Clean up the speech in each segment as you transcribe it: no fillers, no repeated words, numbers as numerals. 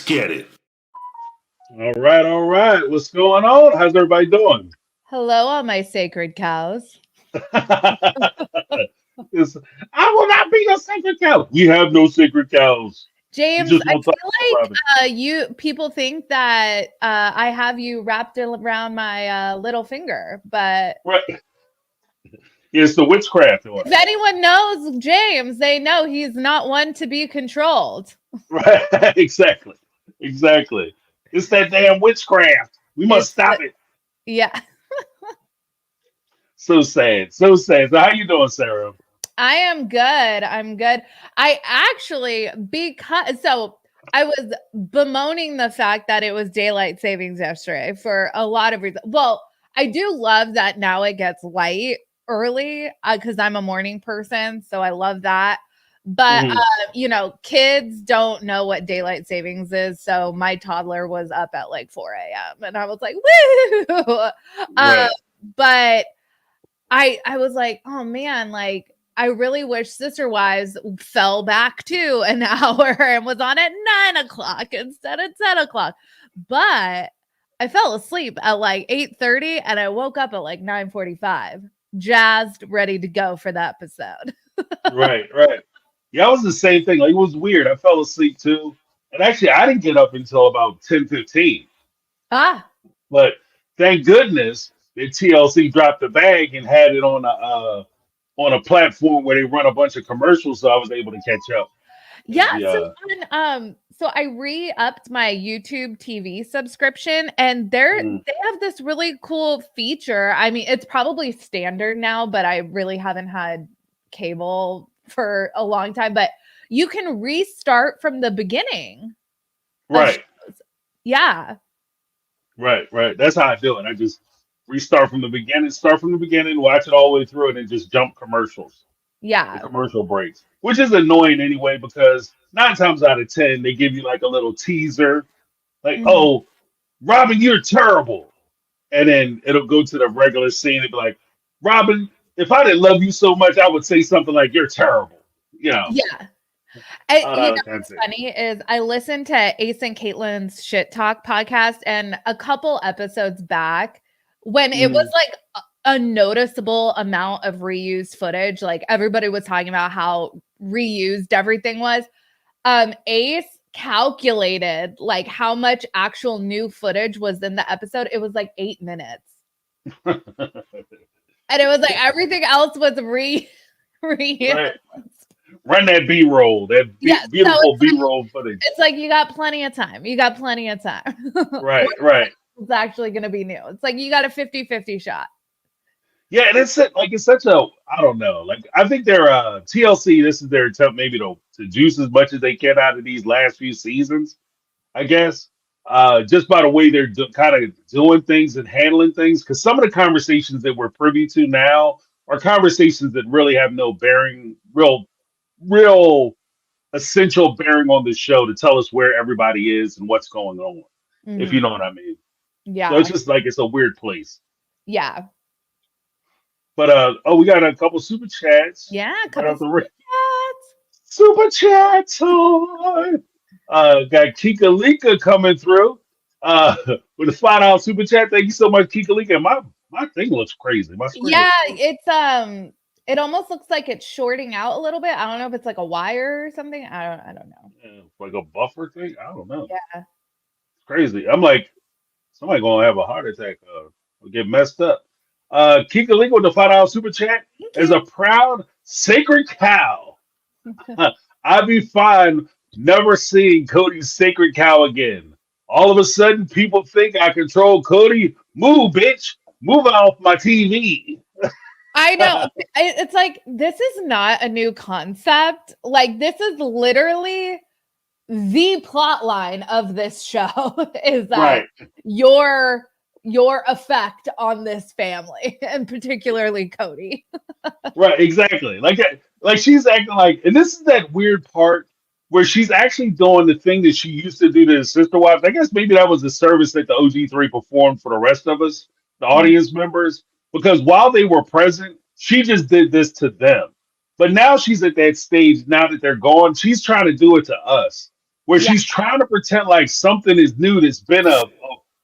get it. All right, all right. What's going on? How's everybody doing? Hello, all my sacred cows. It's- I will not be a sacred cow. We have no sacred cows. You James, just I won't talk feel about Robin. like you people think that I have you wrapped around my little finger, but Right. It's the witchcraft one. if anyone knows James, they know he's not one to be controlled. Right. Exactly. Exactly. It's that damn witchcraft. We must It's stop it. yeah, So sad. So sad. So how you doing, Sarah? I am good. I'm good. I actually I was bemoaning the fact that it was daylight savings yesterday for a lot of reasons. Well, I do love that now it gets light early because I'm a morning person, so I love that. But Mhm. kids don't know what daylight savings is, so my toddler was up at like 4 a.m. and I was like, "Woo!" Right. But I was like, oh man, like I really wish Sister Wives fell back to an hour and was on at 9 o'clock instead of 10 o'clock. But I fell asleep at like 8:30 and I woke up at like 9:45, jazzed, ready to go for the episode. Right. Right. Yeah, it was the same thing. Like it was weird. I fell asleep too. And actually I didn't get up until about 10:15. Ah, But thank goodness that TLC dropped the bag and had it on a platform where they run a bunch of commercials, so I was able to catch up. As yeah. the So I re-upped my YouTube TV subscription and mm, they have this really cool feature. I mean, it's probably standard now, but I really haven't had cable for a long time. But you can restart from the beginning of right, shows. Yeah. right. That's how I do it. I just restart from the beginning, start from the beginning, watch it all the way through, and then just jump commercials, the Yeah. commercial breaks, which is annoying anyway because 9 times out of 10 they give you like a little teaser, like, Mhm. "Oh, Robin, you're terrible," and then it'll go to the regular scene and be like, Robin, if I didn't love you so much, I would say something like, "You're terrible." You know, Yeah. out You of know the what's context. funny is I listened to Ace and Caitlin's Shit Talk podcast, and a couple episodes back, when it was Mhm. like a noticeable amount of reused footage, like everybody was talking about how reused everything was. Ace calculated like how much actual new footage was in the episode. It was like 8 minutes, and it was like everything else was reused. Right. Run that B roll, that Yeah, so beautiful B roll footage. it's like you got plenty of time. You got plenty of time. Right, What right. is actually going to be new? It's like you got a 50-50 shot. Yeah, and it's like it's such a I don't know. Like I think they're TLC. This is their attempt maybe to juice as much as they can out of these last few seasons. I guess just by the way they're kind of doing things and handling things. Because some of the conversations that we're privy to now are conversations that really have no bearing, real essential bearing on the show to tell us where everybody is and what's going on, if you Mhm. know what I mean. So it's Yeah. just like it's a weird place. Yeah. But we got a couple super chats Yeah. A right couple off the rip. chats. Super chat time. Got Kika Lika coming through with a $5 super chat. Thank you so much, Kika Lika. My thing looks crazy. My screen Yeah, looks crazy. it almost looks like it's shorting out a little bit. I don't know if it's like a wire or something. I don't know. Yeah, like a buffer thing. I don't know. Yeah. It's crazy. I'm like, somebody gonna have a heart attack or get messed up. Kika Lika with the $5 super chat Thank is a you. proud sacred cow. I'd be fine never seeing Cody's sacred cow again. All of a sudden, people think I control Cody. Move, bitch. Move off my TV. I know. It's like this is not a new concept. Like this is literally the plot line of this show is that Right, your your effect on this family and particularly Cody. right, exactly. Like she's acting like, and this is that weird part where she's actually doing the thing that she used to do to his sister wives. I guess maybe that was the service that the OG3 performed for the rest of us, the Mhm. audience members, because while they were present, she just did this to them. But now she's at that stage, now that they're gone, she's trying to do it to us. where she's trying to pretend like something is new that's been a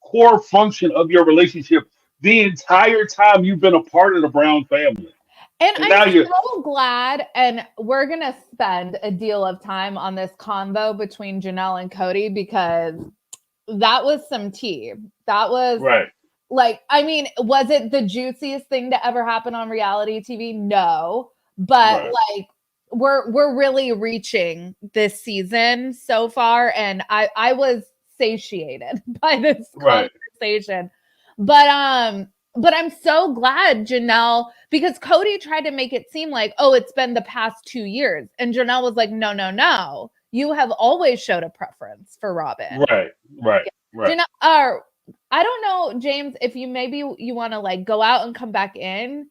core function of your relationship the entire time you've been a part of the Brown family. And And I'm now you're so glad, and we're going to spend a deal of time on this convo between Janelle and Kody because that was some tea. That was right. like, I mean, was it the juiciest thing to ever happen on reality TV? No, but Right. like we're really reaching this season so far, and I was satiated by this Right. conversation. But I'm so glad Janelle, because Kody tried to make it seem like, oh, it's been the past 2 years, and Janelle was like, no, no, no, you have always showed a preference for Robin. Right. Right. Right. Janelle, I don't know, James, if you maybe you want to like go out and come back in.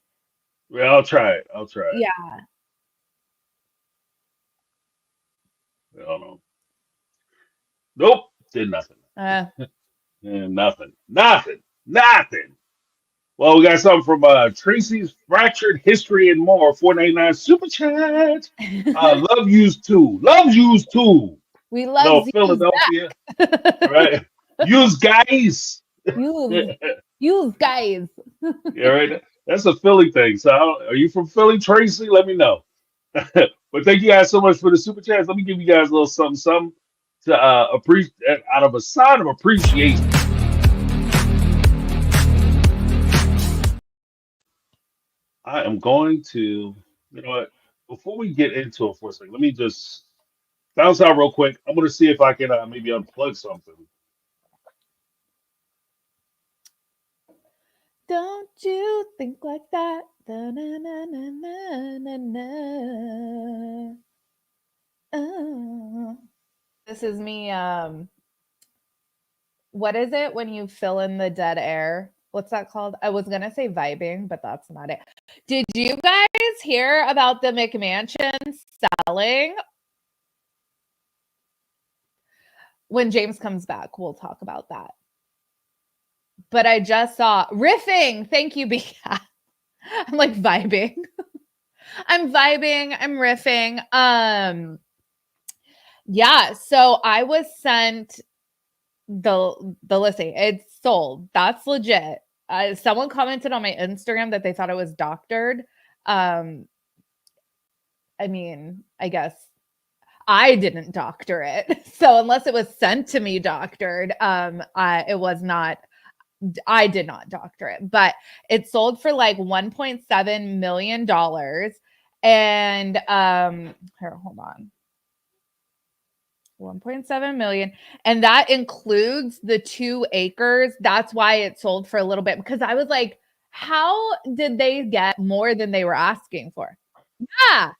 Yeah, I'll try it. I'll try it. Yeah. I don't know. Nope. Did nothing. Uh, Nothing. Nothing. Nothing. Well, we got something from Tracy's Fractured History and More, 499 Super Chat. Love yous too. Love yous too. we love Philadelphia. All right. Yous guys. you guys. Yeah, right. That's a Philly thing. So, are you from Philly, Tracy? Let me know. But thank you guys so much for the super chats. Let me give you guys a little something, something to appreciate out of a sign of appreciation. I am going to, you know what? Before we get into it for a second, let me just bounce out real quick. I'm going to see if I can maybe unplug something. Don't you think like that? Da, na, na, na, na, na, na. This is me. What is it when you fill in the dead air? What's that called? I was gonna say vibing, but that's not it. Did you guys hear about the McMansion selling? When James comes back, we'll talk about that. But I just saw riffing. Thank you, Bika. I'm like vibing. I'm vibing. I'm riffing. Yeah. So I was sent the listing. It's sold. That's legit. Someone commented on my Instagram that they thought it was doctored. I mean, I guess I didn't doctor it. So unless it was sent to me doctored, it was not. I did not doctor it, but it sold for like $1.7 million. And here, hold on. 1.7 million. And that includes the 2 acres. That's why it sold for a little bit, because I was like, how did they get more than they were asking for? Yeah.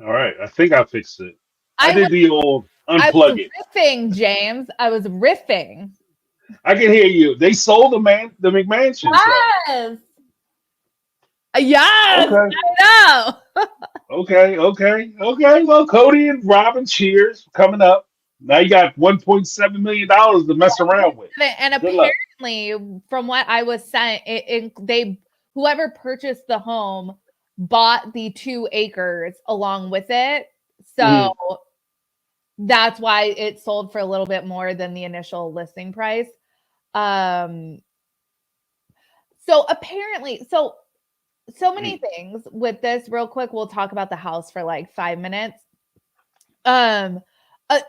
All right. I think I fixed it. I I did the old was unplug it. riffing, James. I was riffing. I can hear you. They sold the McMansion. Yes. Yes. Okay. I know. Okay. Well, Kody and Robin, cheers. Coming up. Now you got $1.7 million to mess around with. And Good luck. apparently, from what I was sent, whoever purchased the home bought the 2 acres along with it. So that's why it sold for a little bit more than the initial listing price. So apparently, so many things with this. Real quick, we'll talk about the house for like 5 minutes. A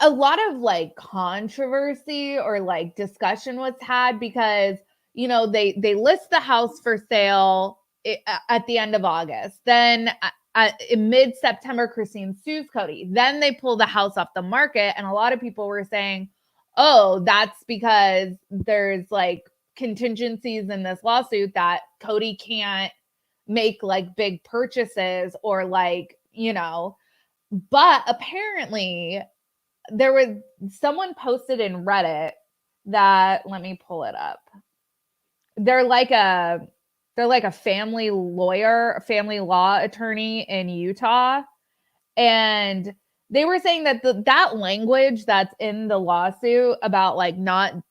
lot of like controversy or like discussion was had because, you know, they list the house for sale at the end of August. Then in mid-September, Christine sues Kody. Then they pull the house off the market, and a lot of people were saying, oh, that's because there's like contingencies in this lawsuit that Kody can't make like big purchases or like, you know. But apparently there was someone posted in Reddit that, let me pull it up. They're like a family lawyer, a family law attorney in Utah. And they were saying that that language that's in the lawsuit about like not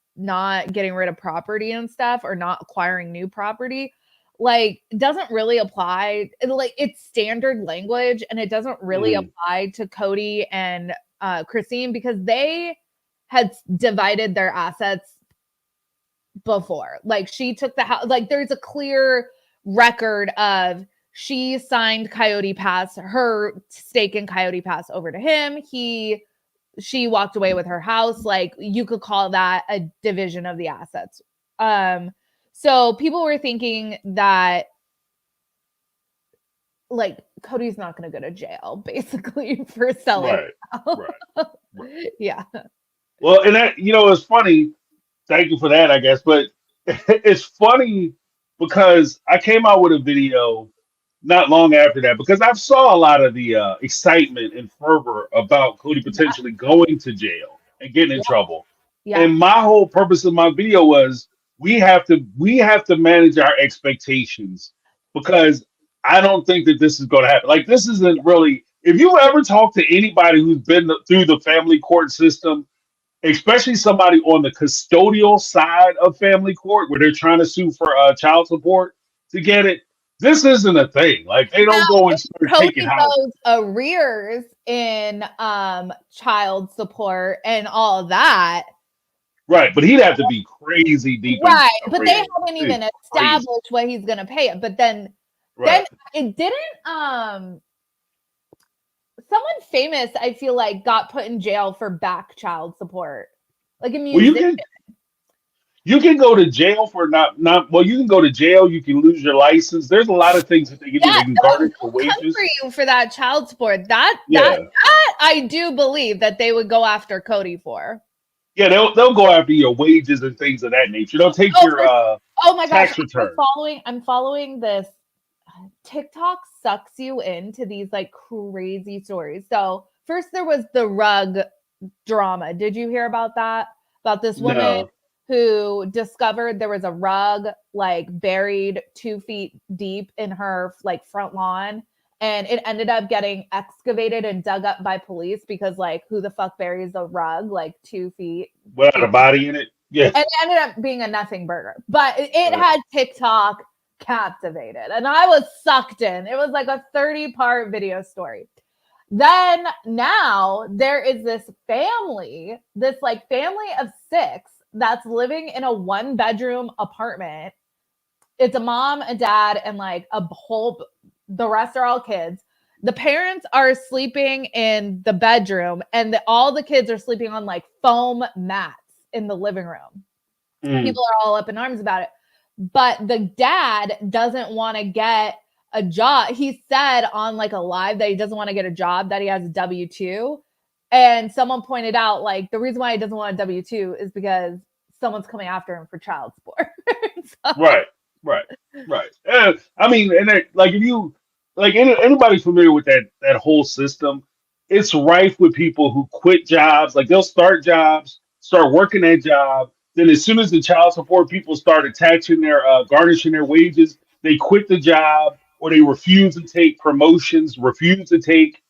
getting rid of property and stuff, or not acquiring new property, like doesn't really apply. Like it's standard language, and it doesn't really apply to Kody and Christine, because they had divided their assets before. Like she took the house, like there's a clear record of she signed Coyote Pass, her stake in Coyote Pass over to him. She walked away with her house. Like you could call that a division of the assets. So people were thinking that like Kody's not going to go to jail basically for selling. Right. Yeah. Well, and that, it's funny. Thank you for that, I guess. But it's funny because I came out with a video not long after that because I saw a lot of the excitement and fervor about Kody potentially going to jail and getting in trouble. Yeah. And my whole purpose of my video was we have to manage our expectations because I don't think that this is going to happen. Like this isn't really. If you ever talk to anybody who's been through the family court system, especially somebody on the custodial side of family court where they're trying to sue for child support to get it, this isn't a thing. Like they don't go and start taking Kody houses. goes arrears in child support and all that. Right, but he'd have to be crazy deep. Right, but they haven't even established what he's going to pay it. But then it didn't. Someone famous, I feel like, got put in jail for back child support. Like a musician. Well, you can go to jail for not. Well, you can go to jail. You can lose your license. There's a lot of things that they can do. They can garnish your wages for you for that child support. That I do believe that they would go after Kody for. Yeah, they'll go after your wages and things of that nature. They'll take your my tax gosh, return. I'm following this. TikTok sucks you into these like crazy stories. So first there was the rug drama. Did you hear about that? About this woman who discovered there was a rug like buried 2 feet deep in her like front lawn, and it ended up getting excavated and dug up by police because like who the fuck buries a rug like 2 feet without a body in it? Yeah, and it ended up being a nothing burger, but it had TikTok captivated and I was sucked in. It was like a 30-part video story. Then now there is this family of 6 that's living in a 1-bedroom apartment. It's a mom, a dad, and like the rest are all kids. The parents are sleeping in the bedroom and all the kids are sleeping on like foam mats in the living room. People are all up in arms about it. But the dad doesn't want to get a job. He said on like a live that he doesn't want to get a job, that he has a W-2. And someone pointed out like the reason why he doesn't want a W-2 is because someone's coming after him for child support. Right. I mean, and like if you like anybody familiar with that whole system, it's rife with people who quit jobs. Like they'll start jobs, start working that job. Then as soon as the child support people start attaching their garnishing their wages, they quit the job or they refuse to take promotions, refuse to take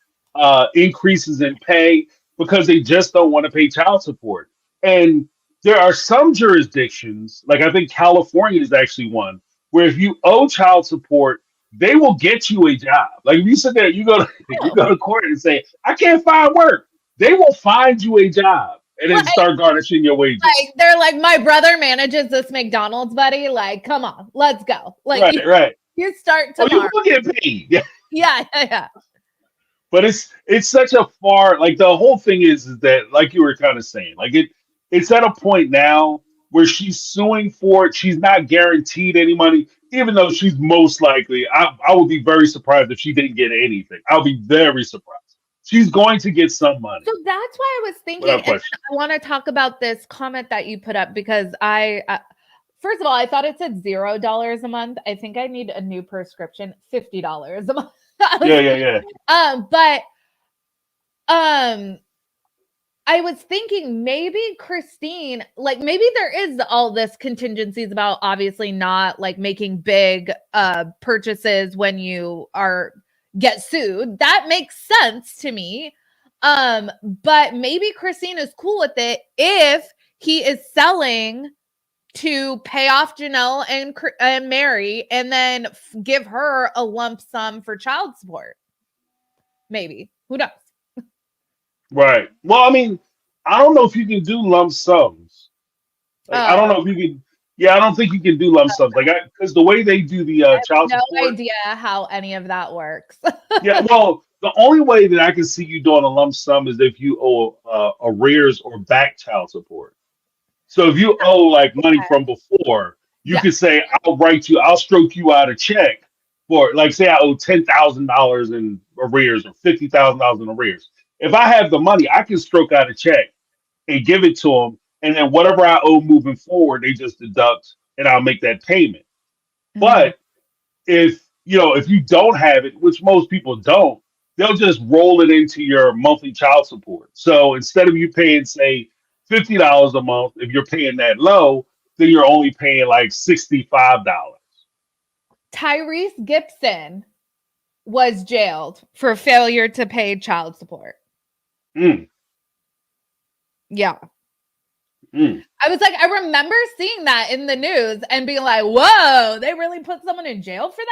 increases in pay because they just don't want to pay child support. And there are some jurisdictions, like I think California is actually one, where if you owe child support, they will get you a job. Like if you sit there, you go to court and say, I can't find work. They will find you a job and then start garnishing your wages. Like they're like, my brother manages this McDonald's, buddy. Like, come on, let's go. Like, right. You start tomorrow. You will get paid. Yeah. But it's such a far, like the whole thing is that, like you were kind of saying, like it's at a point now where she's suing for it. She's not guaranteed any money, even though she's most likely. I would be very surprised if she didn't get anything. I'll be very surprised. She's going to get some money. So that's why I was thinking, and I want to talk about this comment that you put up because first of all, I thought it said $0 a month. I think I need a new prescription, $50 a month. Yeah. But I was thinking maybe Christine, like maybe there is all this contingencies about obviously not like making big purchases when you get sued. That makes sense to me. But maybe Christine is cool with it if he is selling to pay off Janelle and Meri and then give her a lump sum for child support. Maybe. Who knows? Right. Well, I mean, I don't know if you can do lump sums. Like, I don't Oh, know if you can. Yeah, I don't think you can do lump sums. Like, because the way they do the I have child no support. idea how any of that works. Yeah. Well, the only way that I can see you doing a lump sum is if you owe arrears or back child support. So if you owe like money from before, you Yeah. could say, I'll stroke you out a check for, like, say I owe $10,000 in arrears or $50,000 in arrears. If I have the money, I can stroke out a check and give it to them, and then whatever I owe moving forward, they just deduct, and I'll make that payment. Mhm. But if you don't have it, which most people don't, they'll just roll it into your monthly child support. So instead of you paying, say, $50 a month, if you're paying that low, then you're only paying like $65. Tyrese Gibson was jailed for failure to pay child support. Mm, Yeah. mm. I was like, I remember seeing that in the news and being like, whoa, they really put someone in jail for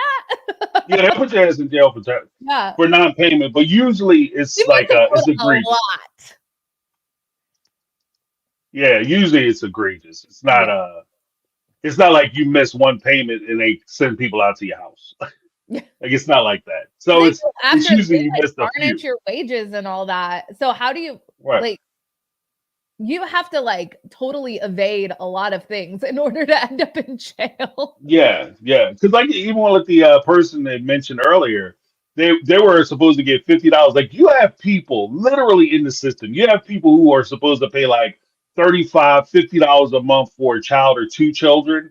Yeah, that? they put your ass in jail Yeah. for non-payment, but usually He it's must like have it's owed a egregious. lot. Yeah, usually it's egregious. Yeah. It's not like you miss one payment and they send people out to your house. Yeah. Like, it's not like that. And So they it's go it's after usually they you like missed a garnish few. your wages and all that. So how do you Right. like you have to like totally evade a lot of things in order to end up in jail. Yeah, yeah. Because like even with the person that mentioned earlier, they were supposed to get $50. Like, you have people literally in the system. You have people who are supposed to pay like 35, $50 a month for a child or two children,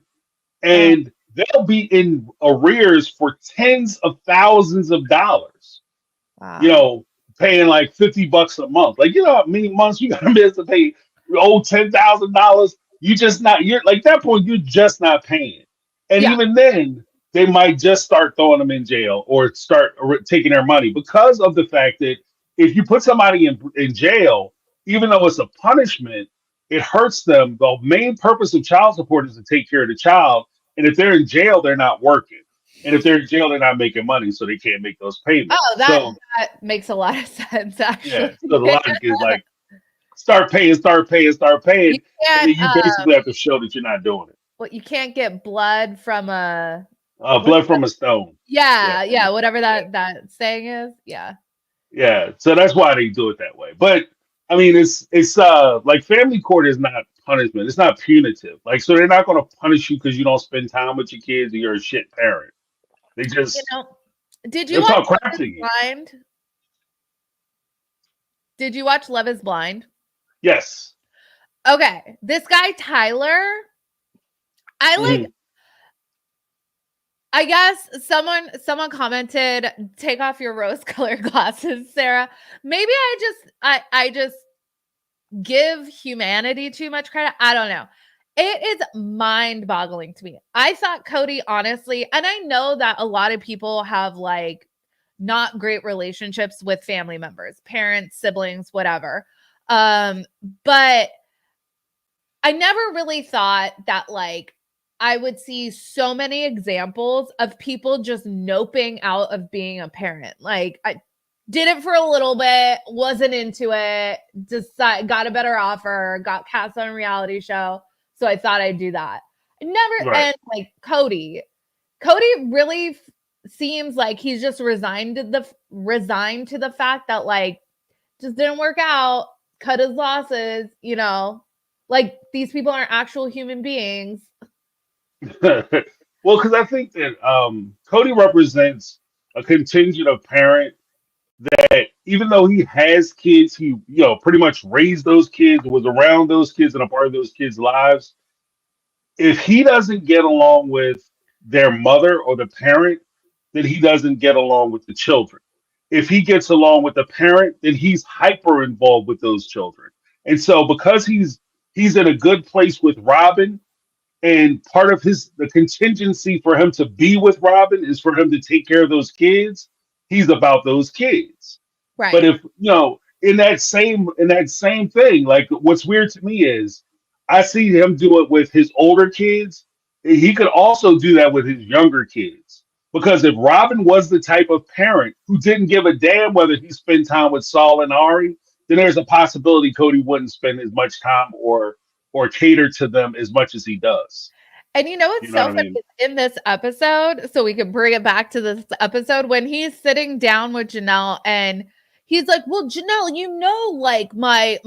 Oh, and they'll be in arrears for tens of thousands of dollars. You wow. know, paying like $50 a month. Like, you know how many months you gotta miss to pay owe $10,000? You're like, that point, you're just not paying. And Yeah. even then, they might just start throwing them in jail or start taking their money because of the fact that if you put somebody in jail, even though it's a punishment, it hurts them. The main purpose of child support is to take care of the child. And if they're in jail, they're not working. And if they're in jail, they're not making money, so they can't make those payments. Oh, So that makes a lot of sense yeah, actually. so the logic is like, start paying, start paying, start You paying, and then can't you basically have to show that you're not doing it. what you can't get blood from a what's Blood from a stone. Yeah, yeah, yeah, whatever yeah, that saying is. Yeah. yeah. So that's why they do it that way. But I mean, it's like family court is not punishment. It's not punitive. Like, so they're not going to punish you because you don't spend time with your kids or you're a shit parent. They You just know, did you they'll watch talk crap Love to is you. Blind? Did you watch Love is Blind? Yes. Okay, this guy Tyler, I like Mhm. I guess someone commented, "Take off your rose-colored glasses, Sarah." Maybe I just give humanity too much credit. I don't know. It is mind-boggling to me. I thought Kody, honestly, and I know that a lot of people have like not great relationships with family members, parents, siblings, whatever. But I never really thought that like I would see so many examples of people just noping out of being a parent. Like I did it for a little bit, wasn't into it, got a better offer, got cast on a reality show. So I thought I'd do that. Never Right. and like Kody really seems like he's just resigned to the fact that like just didn't work out, cut his losses, like these people aren't actual human beings. Well, because I think that Cody represents a contingent of parent that even though he has kids, he pretty much raised those kids, was around those kids, and a part of those kids' lives. If he doesn't get along with their mother or the parent, then he doesn't get along with the children. If he gets along with the parent, then he's hyper involved with those children. And so because he's in a good place with Robin, and part of the contingency for him to be with Robin is for him to take care of those kids. He's about those kids. But Right. if in that same thing, like, what's weird to me is I see him do it with his older kids. He could also do that with his younger kids. Because if Robin was the type of parent who didn't give a damn whether he spent time with Saul and Ari, then there's a possibility Kody wouldn't spend as much time or cater to them as much as he does. And you know You what's know so what I funny mean? in this episode, so we can bring it back to this episode, when he's sitting down with Janelle and he's like, well, Janelle, you know, like my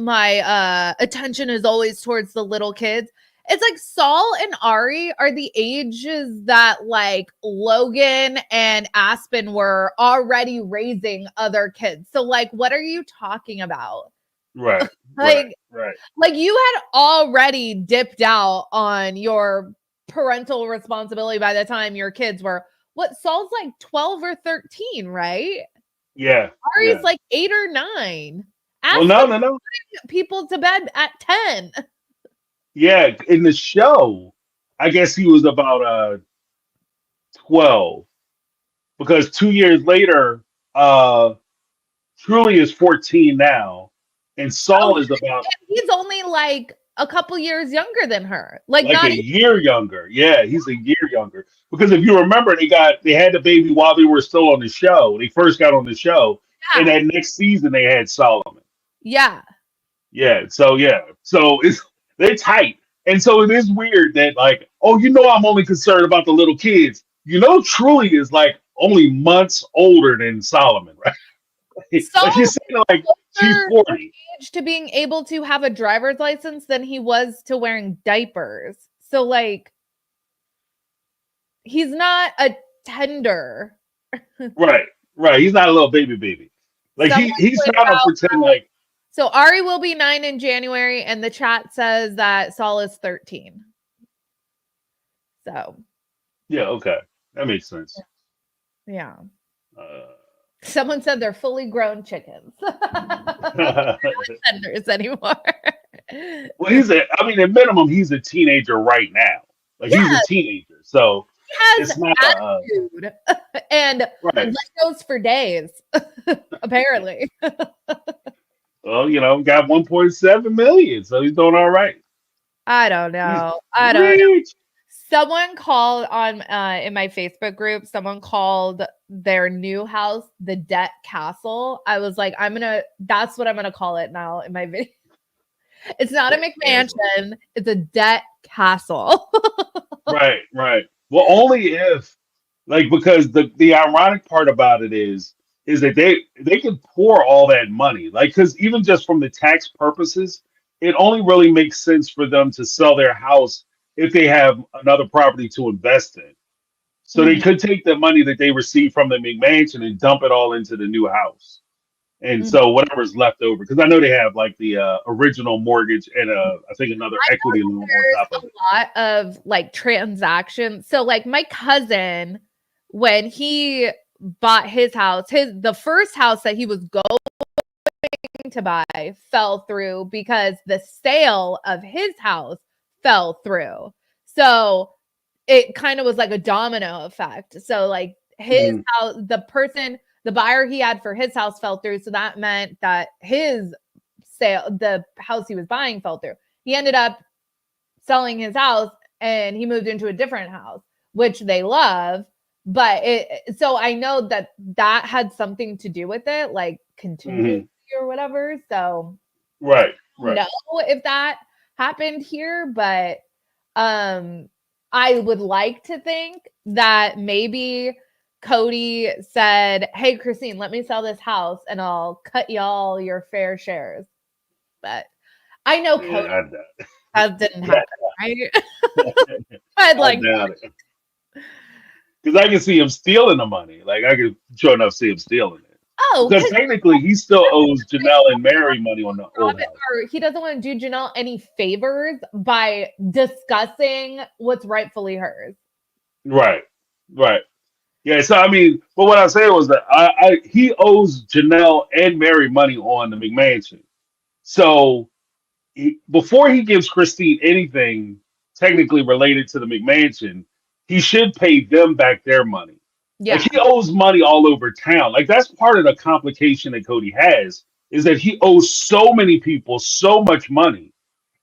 attention is always towards the little kids. It's like Saul and Ari are the ages that like Logan and Aspen were already raising other kids. So like, what are you talking about? Right, right, Like, right. like you had already dipped out on your parental responsibility by the time your kids were, what, Saul's like 12 or 13, right? Yeah, Ari's yeah. like 8 or 9. Well, Aspen no. people to bed at 10. Yeah, in the show, I guess he was about 12 because 2 years later, uh Truly is 14 now, and Oh, Saul is about he's only like a couple years younger than her. Like like not a even, year younger. Yeah, he's a year younger. Because if you remember, they had the baby while they were still on the show. They first got on the show, and yeah. that next season they had Solomon. Yeah. So it's they're tight, and so it is weird that like, oh, I'm only concerned about the little kids. Truly is like only months older than Solomon, right? Like Saul you're saying, like she's closer 40. age to being able to have a driver's license than he was to wearing diapers. So like he's not a tender. Right, right. He's not a little baby. Like Someone he's pointed trying to out, pretend like so Ari will be 9 in January, and the chat says that Saul is 13. So yeah, okay, that makes sense. yeah. Uh, Someone said they're fully grown chickens. They're not tenders anymore. well, I mean, at minimum, he's a teenager right now. Like Yeah, he's a teenager, so he has it's not attitude and right. Legos for days, apparently. Well, got 1.7 million, so he's doing all right. I don't He's know. I don't know. rich. Someone called on in my Facebook group, someone called their new house the debt castle. I was like, that's what I'm gonna call it now in my video. It's not a McMansion, it's a debt castle. Right, right. Well, only if, like, because the ironic part about it is that they can pour all that money, like, because even just from the tax purposes, it only really makes sense for them to sell their house if they have another property to invest in. So they Mhm, could take the money that they receive from the McMansion and dump it all into the new house. And mhm. so whatever's left over, because I know they have like the original mortgage and I think another I know equity loan on there's top of it. a lot of like transactions. So like my cousin, when he bought his house, the first house that he was going to buy fell through because the sale of his house fell through. So it kind of was like a domino effect. So like his Mhm. house, the buyer he had for his house fell through. So that meant that his sale, the house he was buying fell through. He ended up selling his house and he moved into a different house, which they love. But so I know that had something to do with it, like contingency Mhm. or whatever. So Right, I don't right. know if that happened here, but I would like to think that maybe Kody said, "Hey, Christine, let me sell this house and I'll cut y'all your fair shares." But I know Yeah, Kody, I doubt that didn't it. happen, right? I'd I like, doubt it. Because I can see him stealing the money. Like I can sure enough see him stealing it. oh, Because because technically he still owes Janelle and Mary money on the old house. or he doesn't want to do Janelle any favors by discussing what's rightfully hers. Right, right. Yeah, so I mean, but what I said was that he owes Janelle and Mary money on the McMansion. So before he gives Christine anything technically related to the McMansion, he should pay them back their money. Like Yeah, he owes money all over town. Like that's part of the complication that Cody has is that he owes so many people so much money,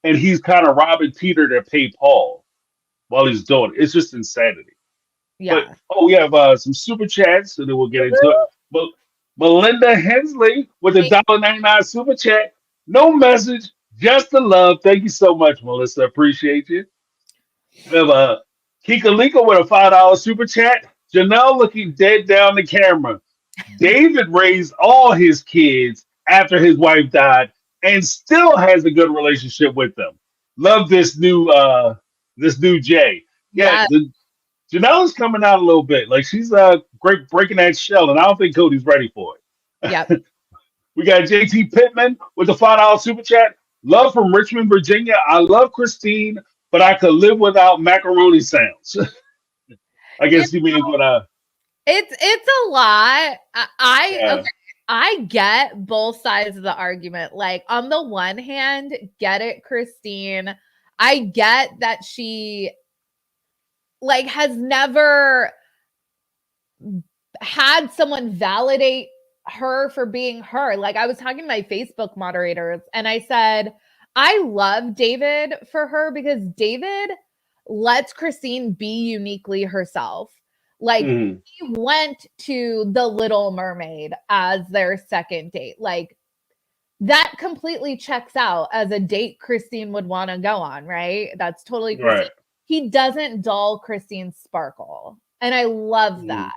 and he's kind of robbing Peter to pay Paul while he's doing it. It's just insanity. But yeah. oh, we have some super chats, and then we'll get into it. But Melinda Hensley with a $1.99 super chat. No message, just the love. Thank you so much, Melissa. Appreciate you. We have Kika Lika with a $5 super chat. Janelle looking dead down the camera. David raised all his kids after his wife died and still has a good relationship with them. Love this new Jay. Yeah, Yeah. Janelle's coming out a little bit. Like she's great breaking that shell, and I don't think Cody's ready for Yep. it. We got JT Pittman with the $5 super chat. Love from Richmond, Virginia. I love Christine, but I could live without macaroni sounds. I You guess he means what it's a lot. yeah. Okay, I get both sides of the argument. Like on the one hand, get it, Christine. I get that she like has never had someone validate her for being her. Like I was talking to my Facebook moderators and I said, I love David for her because David lets Christine be uniquely herself. Like Mhm. he went to the Little Mermaid as their second date. Like that completely checks out as a date Christine would want to go on, right? That's totally Christine. Right. He doesn't dull Christine's sparkle. And I love that. Mhm.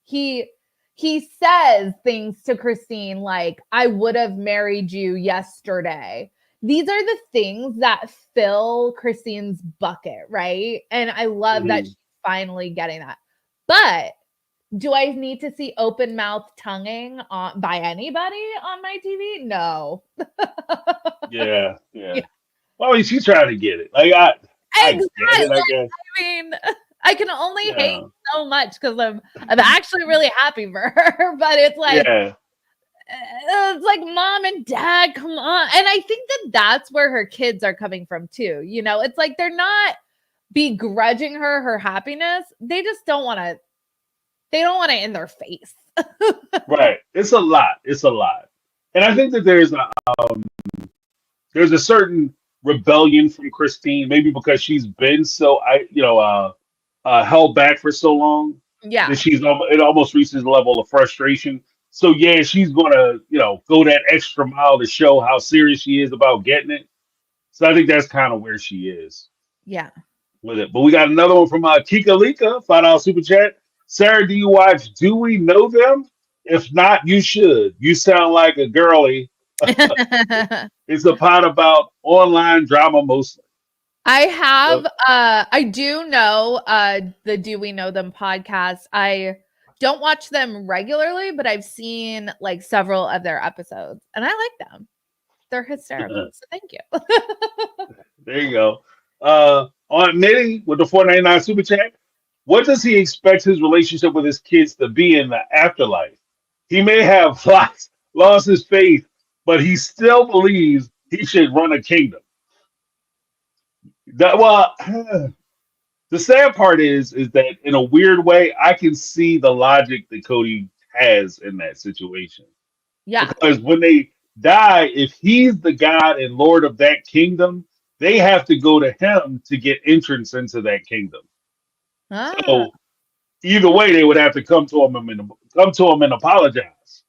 He he says things to Christine like, I would have married you yesterday. These are the things that fill Christine's bucket, right? And I love that Mhm. she's finally getting that. But do I need to see open mouth tonguing by anybody on my TV? No. Yeah. Yeah. Yeah, Well, I mean, she's trying to get it. Like I exactly. get it. I guess. I mean, I can only hate Yeah. so much because I'm actually really happy for her, but Yeah. it's like mom and dad, come on. And I think that that's where her kids are coming from too. You know, it's like they're not begrudging her happipiness. They just don't want to. They don't want it in their face. Right. It's a lot. It's a lot. And I think that there's a certain rebellion from Christine, maybe because she's been so held back for so long that Yeah, it almost reaches the level of frustration. So yeah, she's gonna go that extra mile to show how serious she is about getting it. So I think that's kind of where she is yeah. with it. But we got another one from Kika Lika, $5 super chat. Sarah, do you watch Do We Know Them? If not, you should. You sound like a girly. It's a pot about online drama mostly. I have So, I do know the Do We Know Them podcast. I don't watch them regularly, but I've seen like several of their episodes and I like them. They're hysterical. So thank you. there you go. On Nitty with the 4.99 super chat. What does he expect his relationship with his kids to be in the afterlife? He may have lost his faith, but he still believes he should run a kingdom. Well, the sad part is that in a weird way, I can see the logic that Cody has in that situation. Yeah. Because when they die, if he's the God and Lord of that kingdom, they have to go to him to get entrance into that kingdom. Ah, So either way, they would have to come to him and apologize.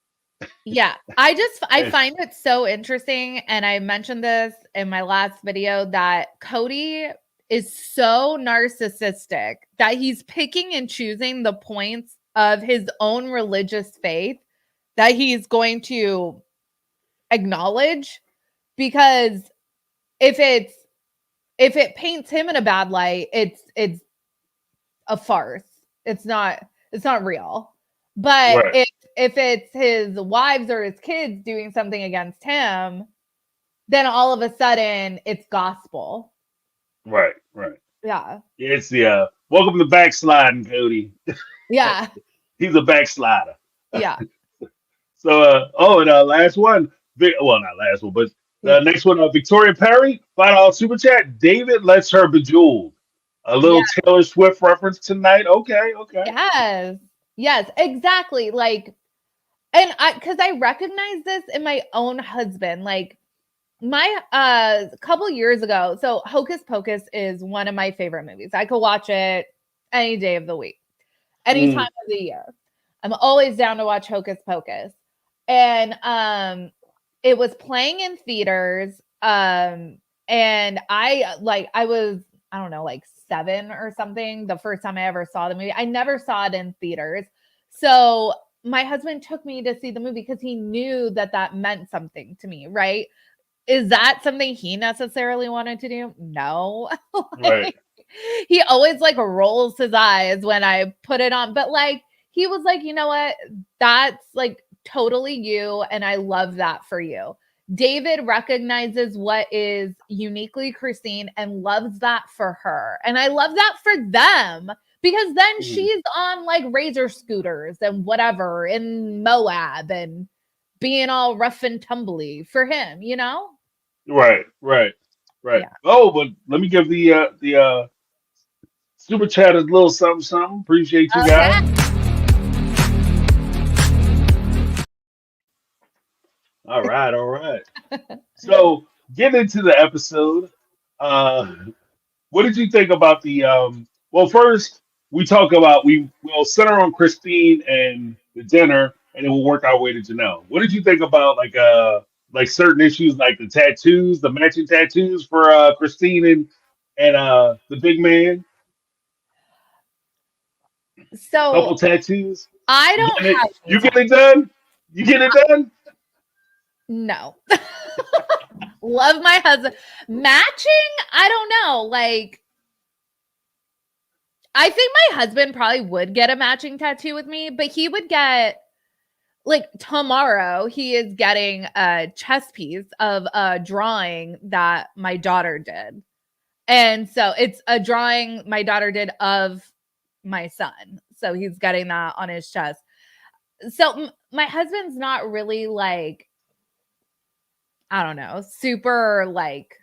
yeah. I And, find it so interesting and I mentioned this in my last video that Cody is so narcissistic that he's picking and choosing the points of his own religious faith that he's going to acknowledge because if it's if it paints him in a bad light, it's a farce. It's not real. But right, if it's his wives or his kids doing something against him, then all of a sudden it's gospel. right. Yeah. It's the welcome to backsliding, Cody. Yeah. He's a backslider. Yeah. So, and last one. Well, not last one, but Yeah. next one. Victoria Perry, $5 super chat. David lets her bejeweled. A Yeah. little Taylor Swift reference tonight. Okay, okay. Yes. Yes, exactly. Like and I cuz I recognize this in my own husband. Like my couple years ago, so Hocus Pocus is one of my favorite movies. I could watch it any day of the week, any time Mm, of the year. I'm always down to watch Hocus Pocus. and it was playing in theaters. And I was, I don't know, like 7 or something the first time I ever saw the movie. I never saw it in theaters. So my husband took me to see the movie because he knew that that meant something to me, right? Is that something he necessarily wanted to do? No. Right. Like, he always like rolls his eyes when I put it on, but like he was like, you know what? That's like totally you, and I love that for you. David recognizes what is uniquely Christine and loves that for her. And I love that for them because then Mhm. she's on like razor scooters and whatever in Moab and being all rough and tumbly for him, you know? Right. Right. Right. Yeah. Oh, but let me give the super chat a little something something. Appreciate you guys. Okay. All right. All right. So getting into the episode, uh, what did you think about the well, first we'll center on Christine and the dinner, and then we'll work our way to Janelle. What did you think about like certain issues like the tattoos, the matching tattoos for Christine and the big man? So Couple tattoos. I You don't getting it have any you time. get it done? You get it done? No. Love my husband. Matching? I don't know. Like, I think my husband probably would get a matching tattoo with me, but he would get like tomorrow he is getting a chess piece of a drawing that my daughter did. And so it's a drawing my daughter did of my son. So he's getting that on his chest. So my husband's not really like, I don't know, super like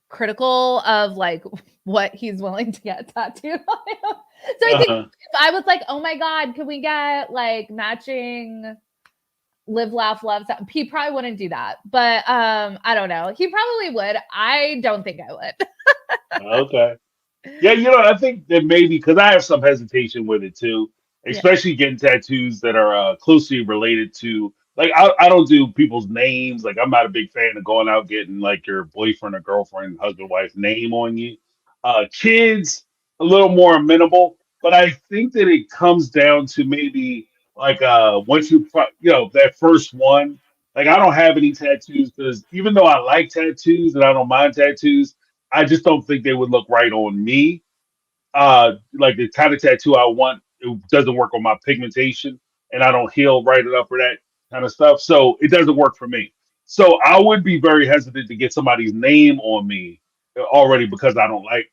critical of like what he's willing to get tattooed on him. So I think Uh-huh. if I was like, oh my God, can we get like matching live, laugh, love? He probably wouldn't do that. But I don't know. He probably would. I don't think I would. Okay. Yeah, I think that maybe because I have some hesitation with it too, Yeah. especially getting tattoos that are closely related to like I don't do people's names. Like I'm not a big fan of going out getting like your boyfriend or girlfriend, husband, wife name on you. Kids a little more amenable, but I think that it comes down to maybe like once that first one. Like I don't have any tattoos because even though I like tattoos and I don't mind tattoos, I just don't think they would look right on me. Like the kind of tattoo I want, it doesn't work on my pigmentation, and I don't heal right enough for that kind of stuff. So it doesn't work for me. So I would be very hesitant to get somebody's name on me already because I don't like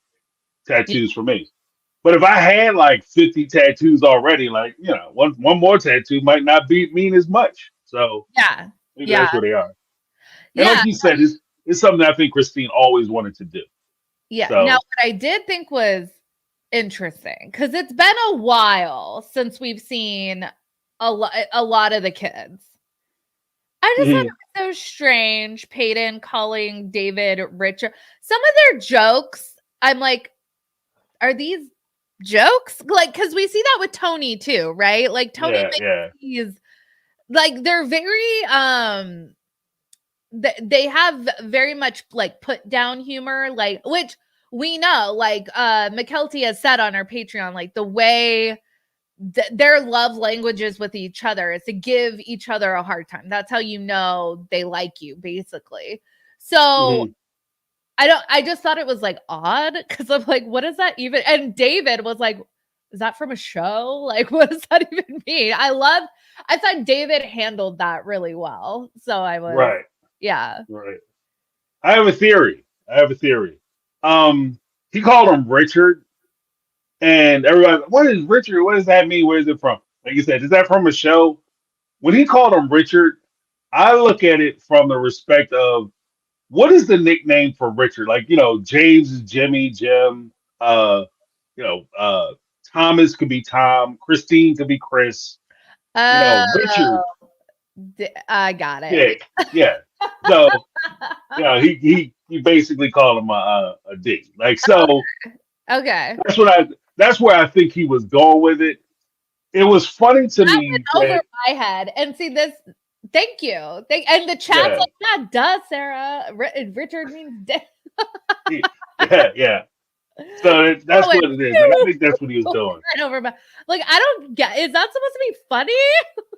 tattoos for me. But if I had like 50 tattoos already, like one more tattoo might not be mean as much. So Yeah. maybe Yeah. that's where they are. And Yeah. like you said, it's something I think Christine always wanted to do. Yeah. Now, So. what I did think was interesting because it's been a while since we've seen a lot of the kids. I just thought Mhm. it was so strange, Peyton calling David Richard. Some of their jokes, I'm like, are these jokes? Like, because we see that with Tony too, right? Like Tony Yeah, makes yeah. these like they're very they have very much like put down humor, like which we know, like McKelty has said on our Patreon, like the way their love languages with each other is to give each other a hard time. That's how you know they like you, basically. So Mhm. I just thought it was like odd because I'm like, what is that even? And David was like, is that from a show? Like, what does that even mean? I thought David handled that really well. So I was, Right, yeah. right. I have a theory. I have a theory. Um, he called him Richard, and everybody, what is Richard? What does that mean? Where is it from? Like you said, is that from a show? When he called him Richard, I look at it from the respect of what is the nickname for Richard? Like, James is Jimmy, Jim, uh, you know, uh, Thomas could be Tom, Christine could be Chris, Oh, Richard, I got it. Dick. Yeah. So he basically called him a dick. Like so Okay. that's where I think he was going with it. it was funny to That me went over that my head. And see this. Thank you. And the chat's yeah, like, yeah, duh, Sarah. Richard means dead. yeah. So That that's went what it is. Like I think that's what he was doing. right over my. Like I don't get. Is that supposed to be funny?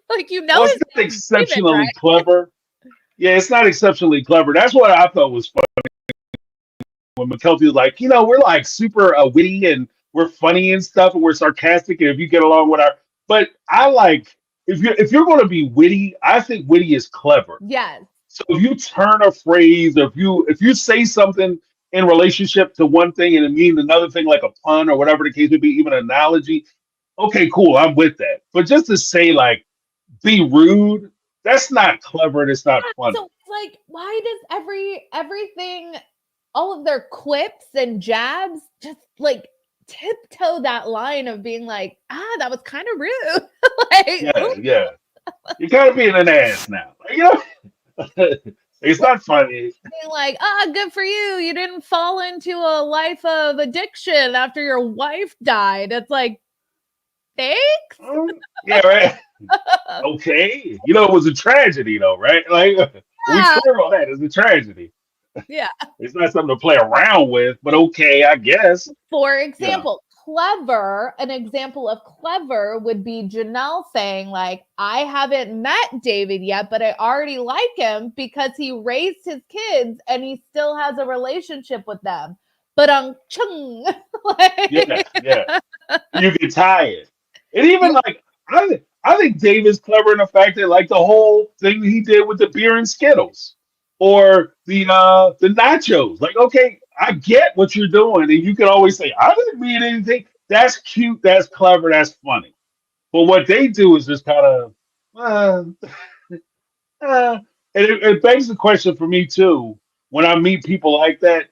Like Well, it's his not name's David, right? exceptionally clever. Yeah, it's not exceptionally clever. That's what I thought was funny when McKelty was like, we're like super witty and we're funny and stuff and we're sarcastic and if you get along with our, but I like if you're going to be witty, I think witty is clever. Yes. So if you turn a phrase, or if you say something in relationship to one thing and it means another thing, like a pun or whatever the case would be, even an analogy, okay, cool, I'm with that. But just to say like be rude, that's not clever and it's not funny. So like, why does everything, all of their quips and jabs, just like tiptoe that line of being like, that was kind of rude. Like, Yeah, ooh, yeah. You're kind of being an ass now. It's not funny. being like, good for you. You didn't fall into a life of addiction after your wife died. It's like, thanks. Yeah, right. Okay. It was a tragedy though, right? Like we Yeah. clear on that. It's a tragedy. Yeah. It's not something to play around with, but okay, I guess. For You know. example, an example of clever would be Janelle saying, like, I haven't met David yet, but I already like him because he raised his kids and he still has a relationship with them. But chung. Yeah, Like, yeah. You get tired. And even yeah, like I think David's clever in the fact that like the whole thing he did with the beer and Skittles or the nachos. Like, okay, I get what you're doing, and you can always say, I didn't mean anything. That's cute, that's clever, that's funny. But what they do is just kind of uh, and it begs the question for me too, when I meet people like that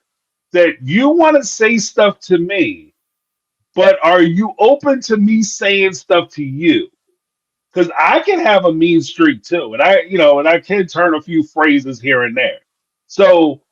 you want to say stuff to me, but are you open to me saying stuff to you? Because I can have a mean streak too, and I can turn a few phrases here and there. So,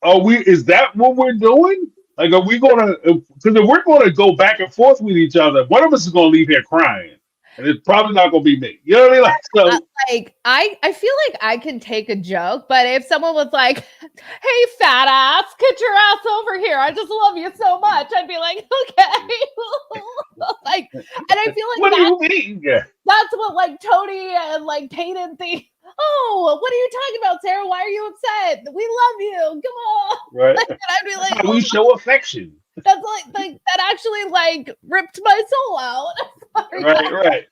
are we? Is that what we're doing? Like, are we gonna? Because if we're gonna go back and forth with each other, one of us is gonna leave here crying, and it's probably not gonna be me. You know what I mean? Like, uh, so like I feel like I can take a joke, but if someone was like, "Hey, fat ass, get your ass over here. I just love you so much," I'd be like, "Okay." Like, and I feel like what do you mean? Yeah, that's what like Tony and like Peyton think. Oh, what are you talking about, Sarah? Why are you upset? We love you. Come on. right. Like, and I'd be That's like, how oh, we show affection. that's like that actually like ripped my soul out. Right, right.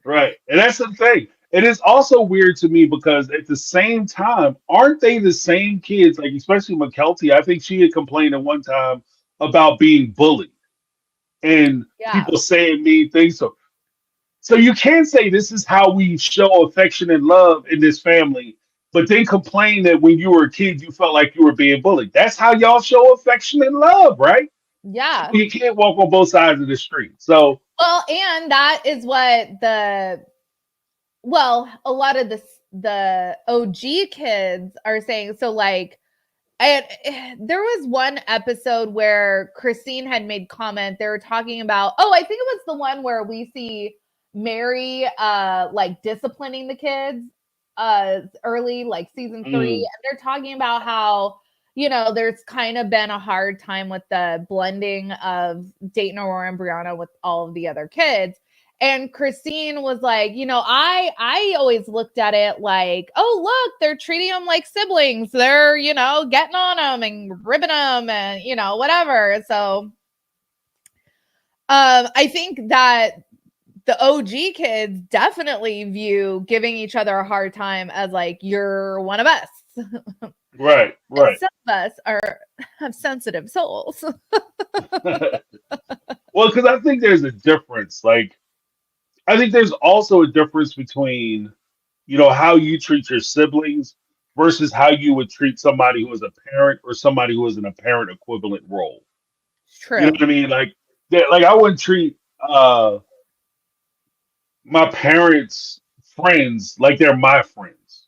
Right. And that's the thing. It is also weird to me because at the same time, aren't they the same kids? Like, especially McKelty, I think she had complained at one time about being bullied and Yeah. people saying mean things. So you can say this is how we show affection and love in this family, but then complain that when you were a kid, you felt like you were being bullied. That's how y'all show affection and love, right? So Yeah. you can't walk on both sides of the street. So, Well, and that is what a lot of the OG kids are saying. So like and there was one episode where Christine had made comment. They were talking about, I think it was the one where we see Meri like disciplining the kids early, like season 3. mm, And they're talking about how, there's kind of been a hard time with the blending of Dayton, Aurora, and Brianna with all of the other kids. And Christine was like, I always looked at it like, oh, look, they're treating them like siblings. They're, getting on them and ribbing them and, whatever. So I think that the OG kids definitely view giving each other a hard time as like, you're one of us. right, And right. some of us have sensitive souls. Well, because I think there's a difference. Like, I think there's also a difference between, how you treat your siblings versus how you would treat somebody who is a parent or somebody who is in a parent equivalent role. You know True. what I mean? Like I wouldn't treat my parents' friends like they're my friends.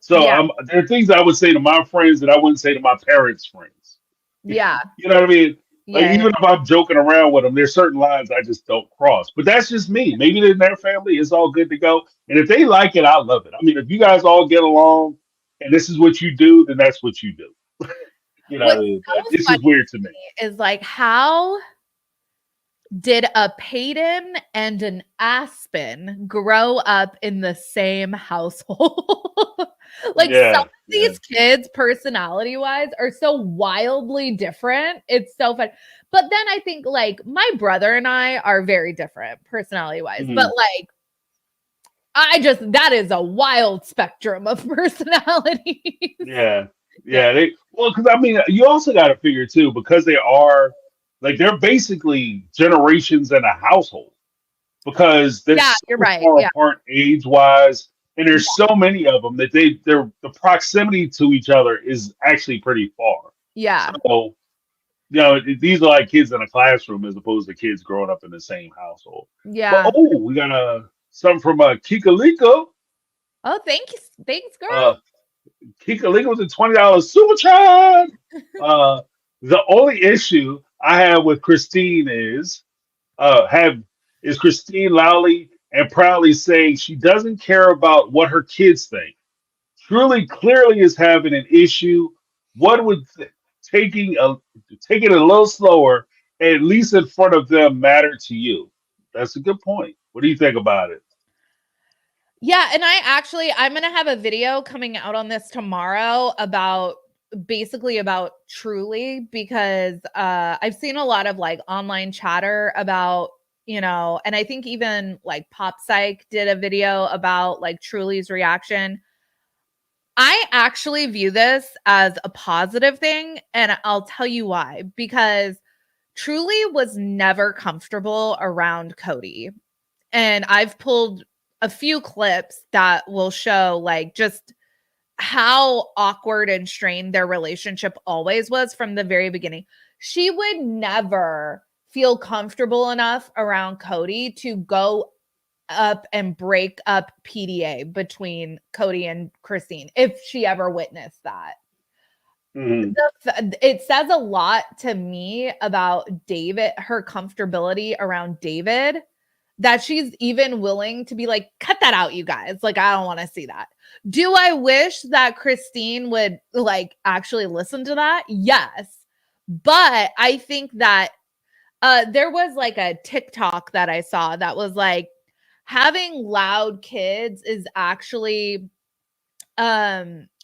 So Yeah. there are things I would say to my friends that I wouldn't say to my parents' friends. Yeah. You know what I mean? Like Yeah. even if I'm joking around with them, there's certain lines I just don't cross. But that's just me. Maybe in their family, it's all good to go. And if they like it, I love it. I mean, if you guys all get along and this is what you do, then that's what you do. You know what I What's mean? But so it's funny just weird to me. is like, how did a Peyton and an Aspen grow up in the same household? Like some Yeah, of yeah. these kids, personality wise, are so wildly different. It's so fun. But then I think like my brother and I are very different personality wise. But Mhm. like that is a wild spectrum of personalities. Yeah, Yeah. yeah. They well, because I mean, you also got to figure too, because they are like they're basically generations in a household because they're Yeah, so you're right. far Yeah. apart age wise, and Yeah. there's so many of them that they're the proximity to each other is actually pretty far. Yeah. So these are like kids in a classroom as opposed to kids growing up in the same household. But Yeah. we got something from Kikaliko. Oh, thank you. Thanks, Uh, girl. Kika was a $20 super chat. Uh, the only issue I have with Christine have is Christine loudly and proudly saying she doesn't care about what her kids think. Truly, clearly is having an issue. What would taking a taking it a little slower, at least in front of them, matter to you? That's a good point. What do you think about it? Yeah, and I'm gonna have a video coming out on this tomorrow about basically about Truly because I've seen a lot of like online chatter about, and I think even like Pop Psych did a video about like Truly's reaction. I actually view this as a positive thing, and I'll tell you why. Because Truly was never comfortable around Kody. And I've pulled a few clips that will show like just how awkward and strained their relationship always was from the very beginning. She would never feel comfortable enough around Kody to go up and break up PDA between Kody and Christine if she ever witnessed that. Mhm. It says a lot to me about David, her comfortability around David, that she's even willing to be like, cut that out, you guys. Like, I don't want to see that. Do I wish that Christine would like actually listen to that? Yes. But I think that there was like a TikTok that I saw that was like having loud kids is actually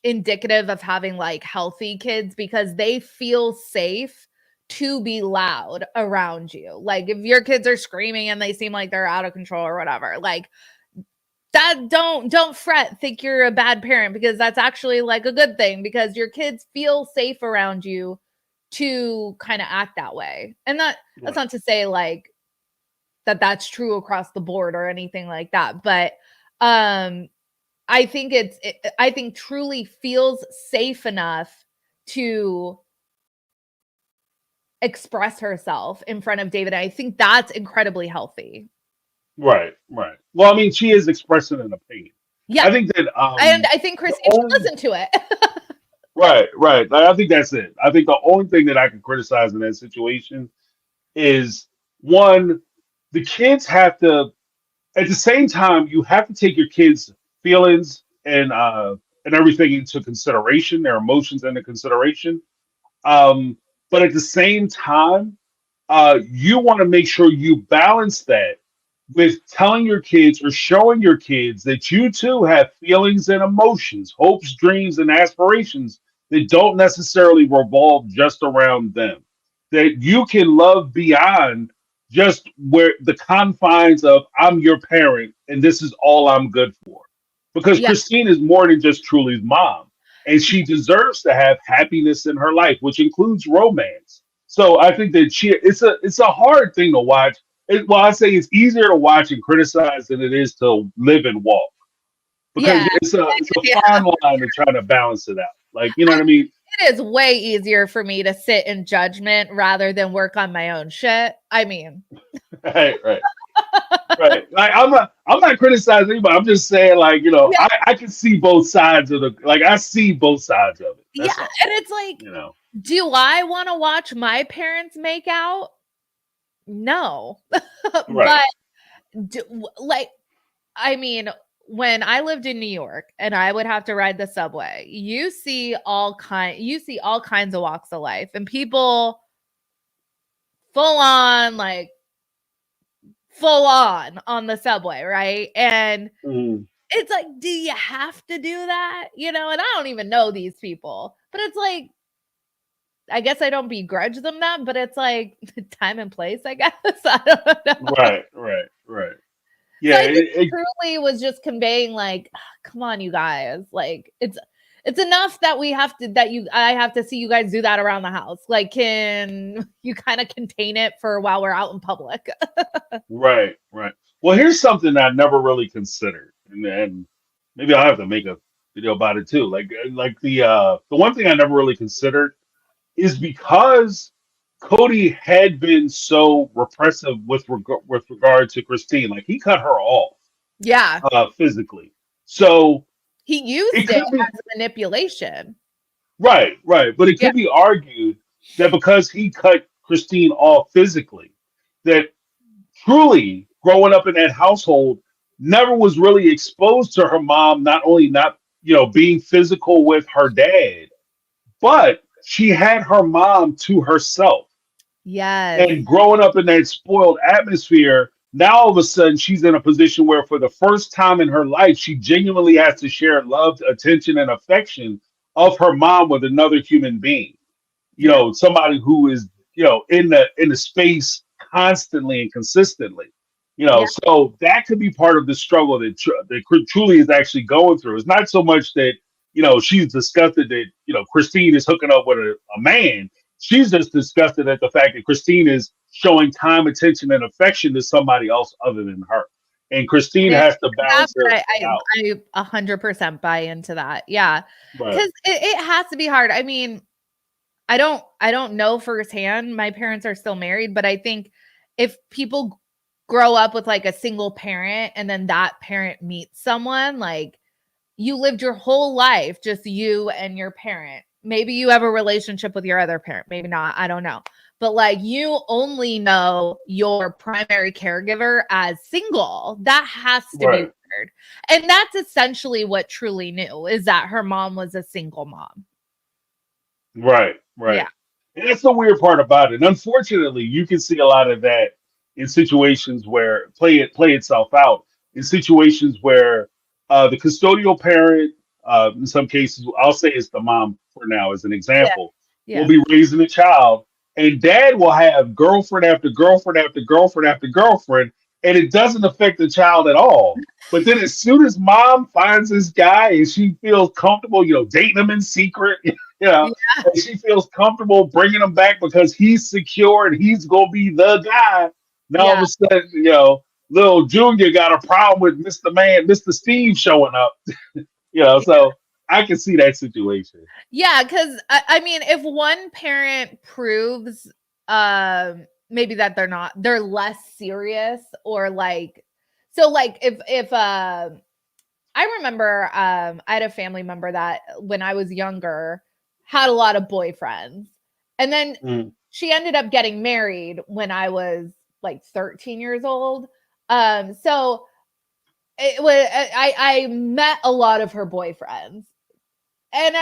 indicative of having like healthy kids because they feel safe to be loud around you. Like if your kids are screaming and they seem like they're out of control or whatever, like that don't fret, think you're a bad parent because that's actually like a good thing because your kids feel safe around you to kind of act that way. And that's Right. not to say like that's true across the board or anything like that, but um I think Truly feels safe enough to express herself in front of David. I think that's incredibly healthy. Right, right. Well, I mean, she is expressing an opinion. Yeah. I think that And I think the Christine should only listen to it. right, right. Like, I think that's it. I think the only thing that I can criticize in that situation is one, the kids have to at the same time you have to take your kids' feelings and everything into consideration, their emotions into consideration. Um, but at the same time, you want to make sure you balance that with telling your kids or showing your kids that you too have feelings and emotions, hopes, dreams, and aspirations that don't necessarily revolve just around them. That you can love beyond just where the confines of I'm your parent and this is all I'm good for. Because Yeah. Christine is more than just Truly's mom, and she deserves to have happiness in her life, which includes romance. So I think that it's a hard thing to watch. Well, I say it's easier to watch and criticize than it is to live and walk because Yeah. it's a Yeah. fine line to try to balance it out. Like you know what I mean? It is way easier for me to sit in judgment rather than work on my own shit. I mean, Right, right, right. Like I'm not criticizing anybody. I'm just saying like yeah. I can see both sides of the like I see both sides of it. Yeah. That's all. And it's like, You know. Do I want to watch my parents make out? No. Right. But like, I mean, when I lived in New York and I would have to ride the subway, you see all kinds of walks of life and people full on like full on the subway, right? And Mhm. it's like, do you have to do that? And I don't even know these people. But it's like, I guess I don't begrudge them that, but it's like time and place, I guess. I don't know. Right. Right. Right. So Yeah. I think It, truly was just conveying like, "Ah, come on, you guys. Like it's enough that I have to see you guys do that around the house. Like, can you kind of contain it for while we're out in public?" right. Right. Well, here's something I never really considered, and maybe I'll have to make a video about it too. Like the one thing I never really considered is because Cody had been so repressive with regard to Christine, like he cut her off Yeah. physically. So He it used it could be as manipulation. right, right, but it Yeah. could be argued that because he cut Christine off physically, that truly growing up in that household never was really exposed to her mom, not only not being physical with her dad, but she had her mom to herself. Yes. And growing up in that spoiled atmosphere, now all of a sudden she's in a position where for the first time in her life, she genuinely has to share love, attention, and affection of her mom with another human being. Yeah. Somebody who is, in the space constantly and consistently. Yeah. So that could be part of the struggle that truly is actually going through. It's not so much that, she's disgusted that, Christine is hooking up with a man. She's just disgusted at the fact that Christine is showing time, attention, and affection to somebody else other than her. And Christine I has to that, balance but everything out. I 100% buy into that. Yeah. Right. 'Cause it has to be hard. I mean, I don't know firsthand. My parents are still married, but I think if people grow up with like a single parent and then that parent meets someone, like you lived your whole life just you and your parent. Maybe you have a relationship with your other parent, maybe not, I don't know. But like you only know your primary caregiver as single. That has to be Right. weird. And that's essentially what Truly knew is that her mom was a single mom. Right, right. Yeah. And that's the weird part about it. Unfortunately, you can see a lot of that in situations where play itself out in situations where the custodial parent, in some cases, I'll say it's the mom for now as an Yeah. example, will Yeah. be raising a child, and dad will have girlfriend after girlfriend after girlfriend after girlfriend, and it doesn't affect the child at all. But then, as soon as mom finds this guy and she feels comfortable, dating him in secret, Yeah. and she feels comfortable bringing him back because he's secure and he's gonna be the guy. Now all of Yeah. a sudden, little Junior got a problem with Mr. Man, Mr. Steve showing up. So I can see that situation. Yeah, because I mean, if one parent proves maybe that they're less serious or like so like if I remember I had a family member that when I was younger had a lot of boyfriends. And then Mm, she ended up getting married when I was like 13 years old. So it was I met a lot of her boyfriends and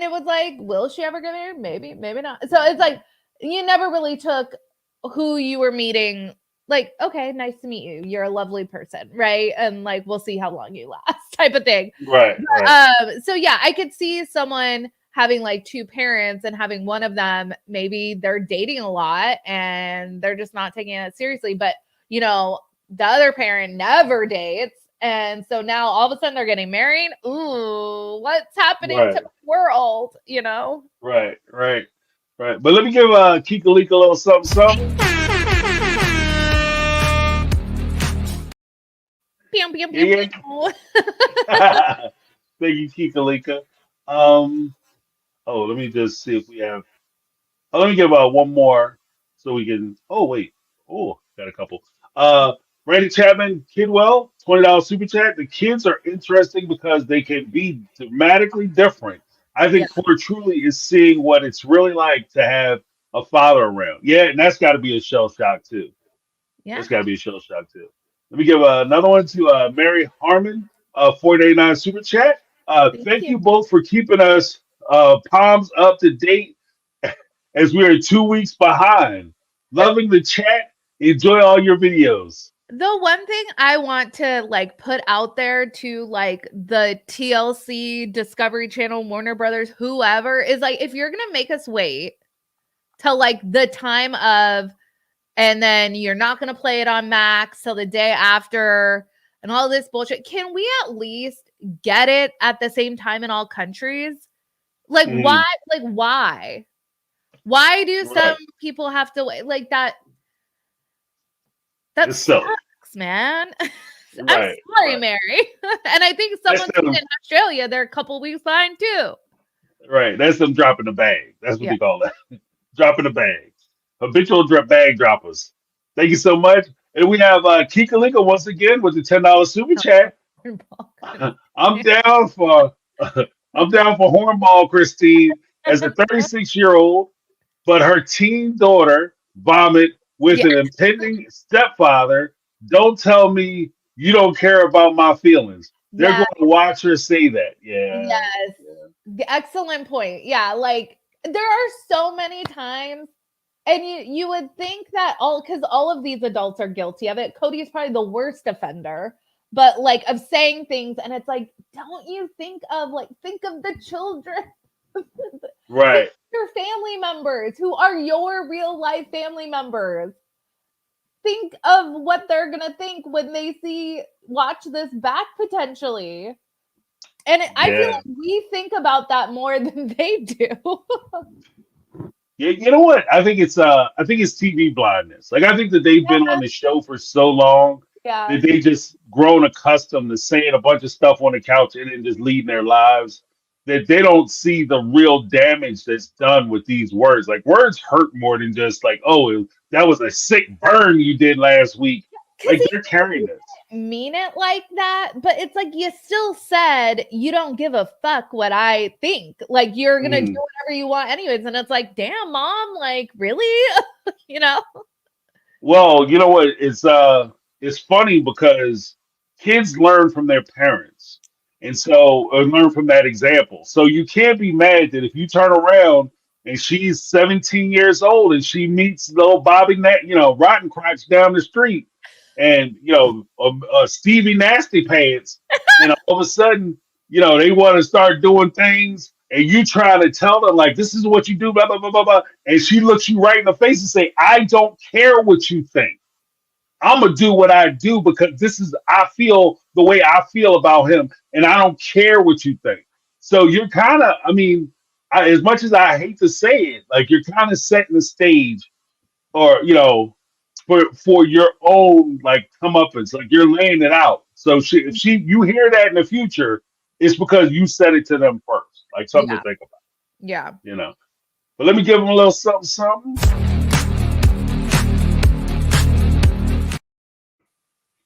it was like, will she ever get married? Maybe, maybe not. So it's like you never really took who you were meeting. Like, okay, nice to meet you. You're a lovely person, right? And like, we'll see how long you last, type of thing. right, right, So yeah, I could see someone having like two parents and having one of them maybe they're dating a lot and they're just not taking it seriously. But the other parent never dates. And so now all of a sudden they're getting married. Ooh, what's happening to right, the world? right, right, right. But let me give Kika Leak a little something, something. Pew, pew, pew, Yeah, pew. yeah. Thank you, Kika Lika. Um, let me just see if we have. Let me give one more so we can. Oh wait. Oh, got a couple. Uh, Randy Chapman, Kidwell, $20 super chat. The kids are interesting because they can be dramatically different. I Yeah. think for truly is seeing what it's really like to have a father around. Yeah, and that's got to be a shell shock too. Yeah. That's got to be a shell shock too. Let me give another one to Mary Harmon, 489 Super Chat. Thank Thank you. you both for keeping us palms up to date as we are 2 weeks behind. Loving the chat. Enjoy all your videos. The one thing I want to like put out there to like the TLC, Discovery Channel, Warner Brothers, whoever is like, if you're gonna make us wait till like the time of, and then you're not gonna play it on Max till the day after, and all this bullshit, can we at least get it at the same time in all countries? Like, why? Mm, Like, why? Why do some right. people have to wait like that? That It's silly. sucks, man. I'm Right. sorry, Right. Mary. And I think That's someone said them. in Australia they're a couple weeks behind too. Right. That's them dropping the bag. That's what Yeah. they call that. Dropping the bag. Habitual bag droppers. Thank you so much. And we have Kika Linka once again with the $10 super chat. I'm down for I'm down for hornball Christine as a 36-year-old, but her teen daughter vomit with Yeah. an impending stepfather. Don't tell me you don't care about my feelings. They're Yeah. going to watch her say that. Yeah. Yes. Yeah. Excellent point. Yeah. Like there are so many times, and you would think that all because all of these adults are guilty of it. Cody is probably the worst offender, but like of saying things, and it's like, don't you think of the children? Think Right. of your family members who are your real life family members. Think of what they're gonna think when they watch this back potentially. And I feel Yeah. like we think about that more than they do. Yeah, you know what? I think it's TV blindness. Like I think that they've been on the show for so long Yeah. that they just grown accustomed to saying a bunch of stuff on the couch and then just leading their lives that they don't see the real damage that's done with these words. Like words hurt more than just like, oh, that was a sick burn you did last week. Because Like they're carrying this. mean it like that, but it's like you still said you don't give a fuck what I think. Like you're gonna do Mm. whatever you want anyways. And it's like, damn, mom, like really? you know? Well, you know what? It's funny because kids learn from their parents, and so or learn from that example. So you can't be mad that if you turn around and she's 17 years old and she meets little Bobby, Rotten Crotch down the street, and Stevie Nasty Pants, and all of a sudden, they want to start doing things. And you trying to tell them like this is what you do, blah blah blah blah blah, and she looks you right in the face and say, "I don't care what you think. I'm gonna do what I do because this is I feel the way I feel about him, and I don't care what you think." So you're kind of, I mean, as much as I hate to say it, like you're kind of setting the stage, or for your own like comeuppance, like you're laying it out. So if you hear that in the future, it's because you said it to them first, like something to Yeah. think about, Yeah. you know. But let me give them a little something, something.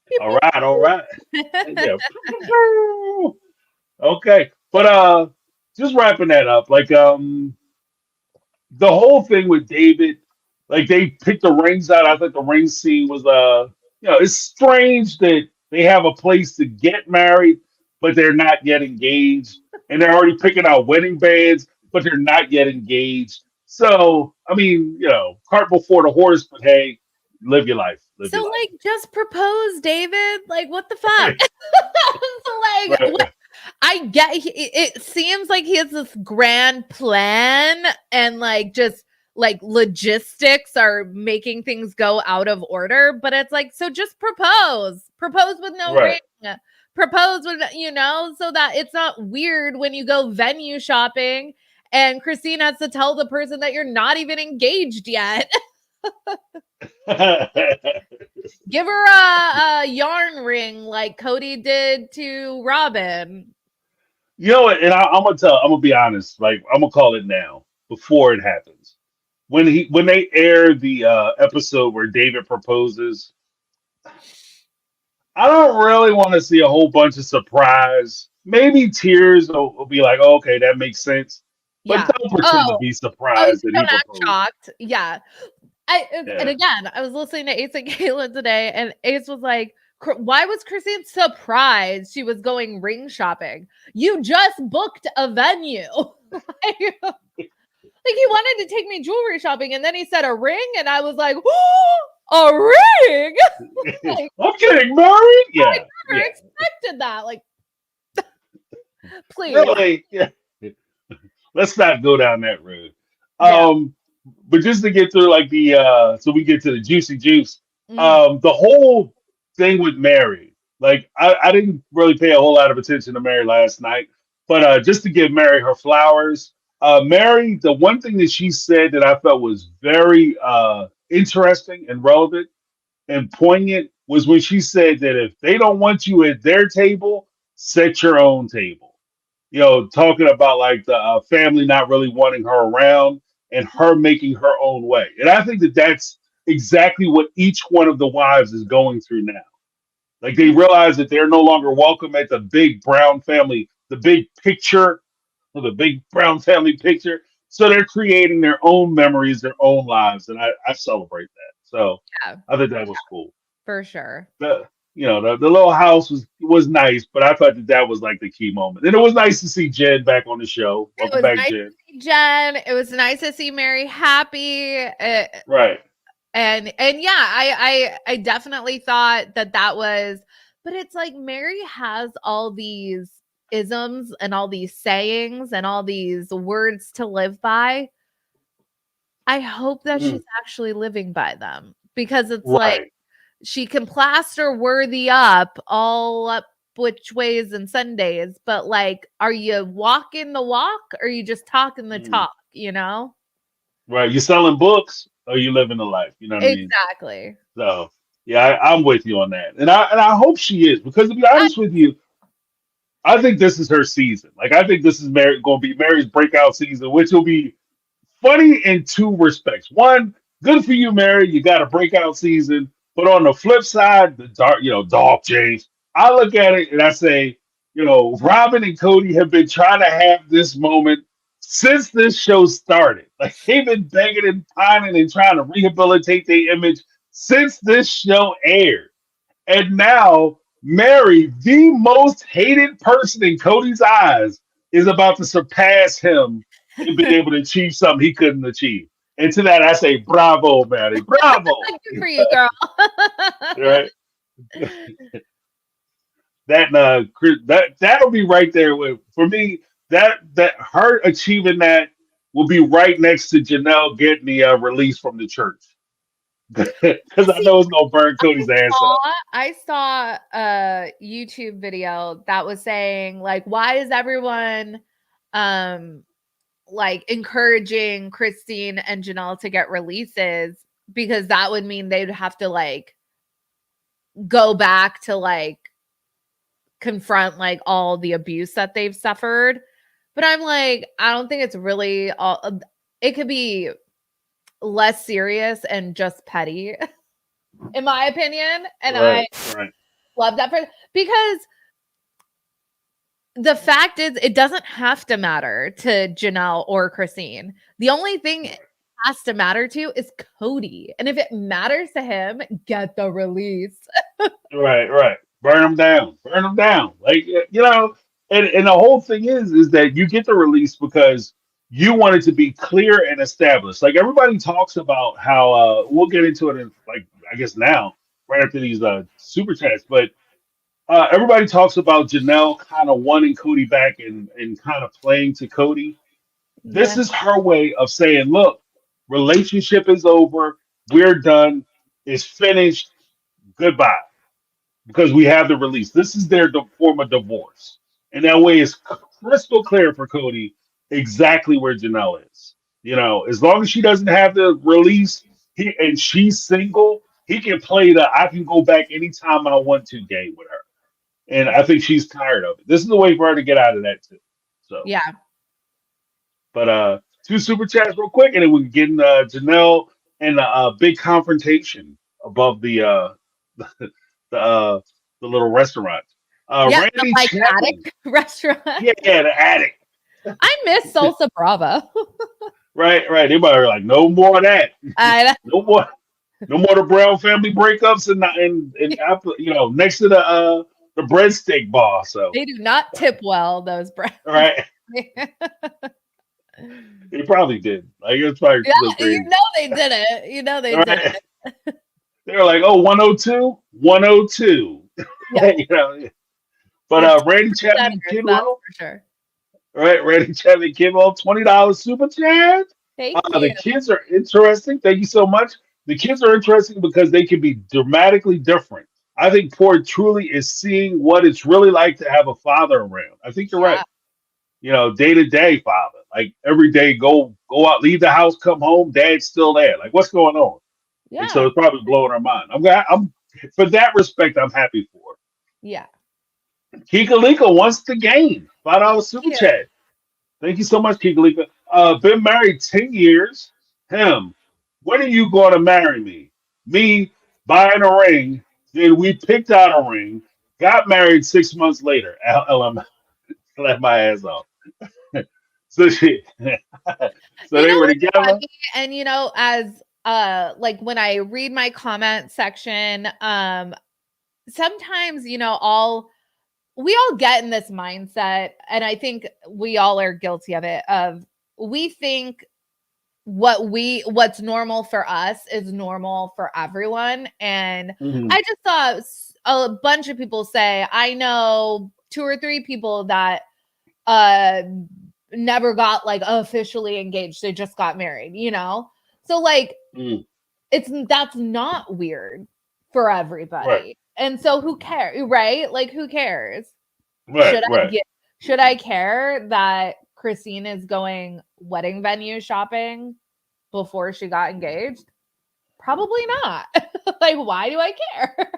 Pew, All right, all right. pew. Yeah. Okay. But just wrapping that up, like the whole thing with David, like they picked the rings out. I think the ring scene was it's strange that they have a place to get married, but they're not yet engaged. And they're already picking out wedding bands, but they're not yet engaged. So I mean, cart before the horse, but hey, live your life. Live So your like just propose, David. Like what the fuck? life. so like what Right. I get it seems like he has this grand plan and like just like logistics are making things go out of order, but it's like so just propose. Propose with no ring. Right. Propose with so that it's not weird when you go venue shopping and Christine has to tell the person that you're not even engaged yet. Give her a yarn ring like Cody did to Robin. You know what? And I'm gonna be honest. Like I'm gonna call it now before it happens. When they air the episode where David proposes, I don't really want to see a whole bunch of surprise. maybe tears will be like, oh, okay, that makes sense. But Yeah. don't pretend to Oh, be oh, surprised you that he don't act proposed. shocked. Yeah. And Yeah. again, I was listening to Ace and Caitlin today, and Ace was like, why was Christine surprised she was going ring shopping? You just booked a venue. Like he wanted to take me jewelry shopping, and then he said a ring, and I was like, oh, a ring? Like, I'm getting married. I Yeah. never Yeah. expected that. Like, please. Really? Yeah. Let's not go down that road. Yeah. Um, but just to get through like the so we get to the juicy juice. Mm. The whole thing with Mary, like I didn't really pay a whole lot of attention to Mary last night, but just to give Mary her flowers, Mary, the one thing that she said that I felt was very interesting and relevant and poignant was when she said that if they don't want you at their table, set your own table. Talking about like the family not really wanting her around and her making her own way. And I think that that's exactly what each one of the wives is going through now. Like they realize that they're no longer welcome at the big brown family, the big picture, or the big brown family picture. So they're creating their own memories, their own lives. And I celebrate that. So Yeah, I think that was cool. for sure. The the little house was nice, but I thought that that was like the key moment. And it was nice to see Jen back on the show. It Welcome was back, nice Jen. to see Jen. It was nice to see Mary happy. Right. And yeah, I definitely thought that was, but it's like Mary has all these isms and all these sayings and all these words to live by. I hope that she's Mm, actually living by them, because it's like right. she can plaster worthy up all up which ways and Sundays, but like, are you walking the walk or are you just talking the Mm, talk, you know? right. You selling books or you living the life? You know what I mean? Exactly. So yeah, I'm with you on that. And I hope she is, because to be I, honest with you, I think this is her season. Like I think this is Mary gonna be Mary's breakout season, which will be funny in two respects. One, good for you, Mary. You got a breakout season. But on the flip side, the dark, Dolph James, I look at it and I say, Robin and Kody have been trying to have this moment since this show started. Like they've been begging and pining and trying to rehabilitate their image since this show aired. And now Mary, the most hated person in Cody's eyes, is about to surpass him and be able to achieve something he couldn't achieve. And to that, I say, bravo, Mary, bravo. good for you, girl. Right? That'll be right there with for me. That her achieving that will be right next to Janelle getting the release from the church, because I See, know it's gonna burn Cody's ass up. I saw a YouTube video that was saying like, why is everyone um like encouraging Christine and Janelle to get releases? Because that would mean they'd have to like go back to like confront like all the abuse that they've suffered. But I'm like, I don't think it's really all, it could be less serious and just petty, in my opinion. And I Right, right. love that because the fact is, it doesn't have to matter to Janelle or Christine. The only thing it has to matter to is Kody. And if it matters to him, get the release. Right, right. Burn them down. Burn them down. Like and the whole thing is that you get the release because you want it to be clear and established. Like everybody talks about how we'll get into it in like I guess now, right after these super chats, but everybody talks about Janelle kind of wanting Cody back and kind of playing to Cody. This Yeah. is her way of saying, look, relationship is over, we're done, it's finished, goodbye, because we have the release. This is their form of divorce. And that way it's crystal clear for Cody exactly where Janelle is. As long as she doesn't have the release and she's single, he can play the I can go back anytime I want to game with her. And I think she's tired of it. This is the way for her to get out of that too. So, Yeah. but two super chats real quick, and then we can get in Janelle and a big confrontation above the the uh, the little restaurant. Yeah, the Randy like Chapman. attic restaurant. Yeah, the attic. I miss Salsa Brava. Right, right. They are like, no more of that. I, No more, no more the Brown family breakups and next to the breadstick bar. So, they do not tip well, those brands. right, they probably did. Like it's probably Yeah, slipped you in. know they did it. You know they did Right. it. They're like, oh, 102, 102. Yeah, you know. But the tip Randy Chapman centers, that's Kidwell, for sure. right? Randy Chapman Kidwell, $20 super chat. Thank The you. kids are interesting. Thank you so much. The kids are interesting because they can be dramatically different. I think poor Truly is seeing what it's really like to have a father around. I think you're Yeah, right. Day to day father. Like every day, go out, leave the house, come home, dad's still there. Like what's going on? And so yeah, it's probably blowing our mind. I'm for that respect, I'm happy for. yeah. Kika Lika wants the game. $5 Thank super you. chat. Thank you so much, Kikalika. Been married 10 years. Him. When are you going to marry me? Me buying a ring. Then we picked out a ring. Got married 6 months later. LM let my ass off. so she, so You they know were what's together. funny? And as like when I read my comment section, sometimes, all we all get in this mindset, and I think we all are guilty of it, of we think what's normal for us is normal for everyone. And Mhm. I just saw a bunch of people say, I know 2 or 3 people that uh never got like officially engaged, they just got married. So like Mm. that's not weird for Right, everybody. And so who cares, right? Like who cares? right, Should I right, get should I care that Christine is going wedding venue shopping before she got engaged? Probably not. Like, why do I care?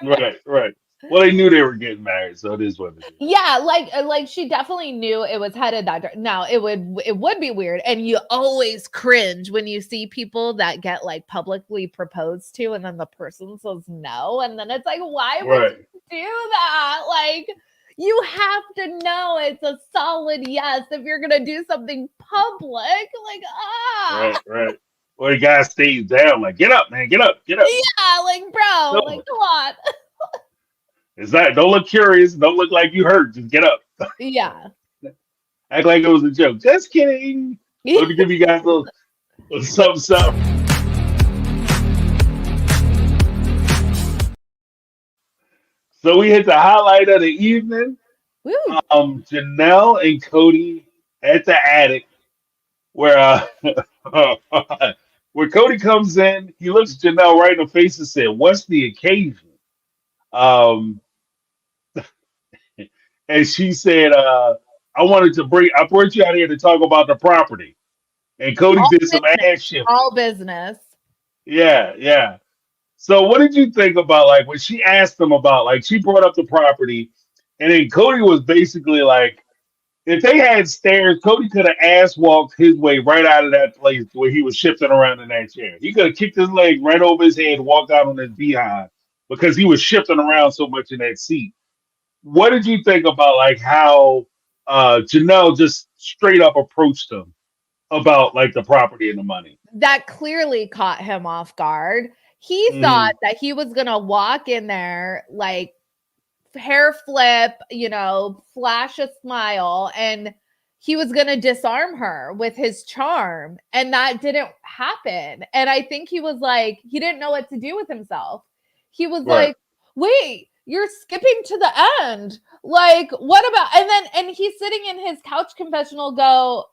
right, right. Well, they knew they were getting married, so it is what it is. Yeah, like she definitely knew it was headed that now it would be weird, and you always cringe when you see people that get like publicly proposed to and then the person says no, and then it's like, why would Right, you do that? Like, you have to know it's a solid yes if you're gonna do something public. Like, right, right. Well, the guy stays down, like, get up, man, get up, get up. yeah, like bro, like No, come on. it's not. Don't look curious. Don't look like you hurt. Just get up. Yeah. Act like it was a joke. Just kidding. Let me give you guys a something, something. So we hit the highlight of the evening. Woo. Janelle and Kody at the attic, where where Kody comes in. He looks Janelle right in the face and said, "What's the occasion?" Um, and she said, I brought you out here to talk about the property." And Cody All did some business. ass shifting. All business. Yeah, yeah. So what did you think about like when she asked him about like she brought up the property and then Cody was basically like if they had stairs, Cody could have ass walked his way right out of that place where he was shifting around in that chair. He could have kicked his leg right over his head, walked out on his behind because he was shifting around so much in that seat. What did you think about like how Janelle just straight up approached him about like the property and the money? That clearly caught him off guard. He thought Mm, that he was going to walk in there like hair flip, flash a smile, and he was going to disarm her with his charm. And that didn't happen. And I think he was like, he didn't know what to do with himself. He was right, like, wait, you're skipping to the end. Like, what about, and he's sitting in his couch confessional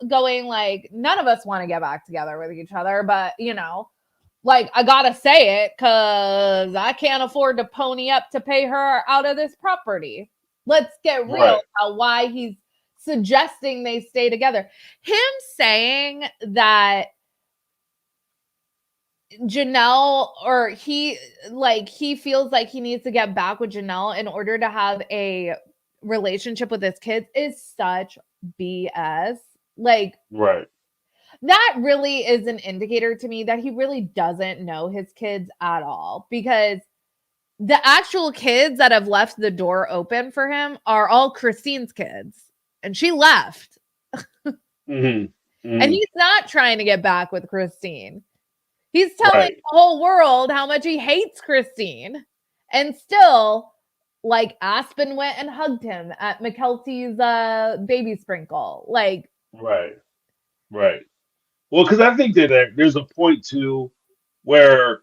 going like, none of us want to get back together with each other, but like I gotta say it because I can't afford to pony up to pay her out of this property. Let's get real right, about why he's suggesting they stay together. Him saying that Janelle, or he feels like he needs to get back with Janelle in order to have a relationship with his kids is such BS. Like, right. that really is an indicator to me that he really doesn't know his kids at all, because the actual kids that have left the door open for him are all Christine's kids. And she left. Hmm. And Hmm. he's not trying to get back with Christine. He's telling Right. the whole world how much he hates Christine. And still, like, Aspen went and hugged him at McKelty's baby sprinkle. Like, Right. Right. Well, because I think that there's a point too where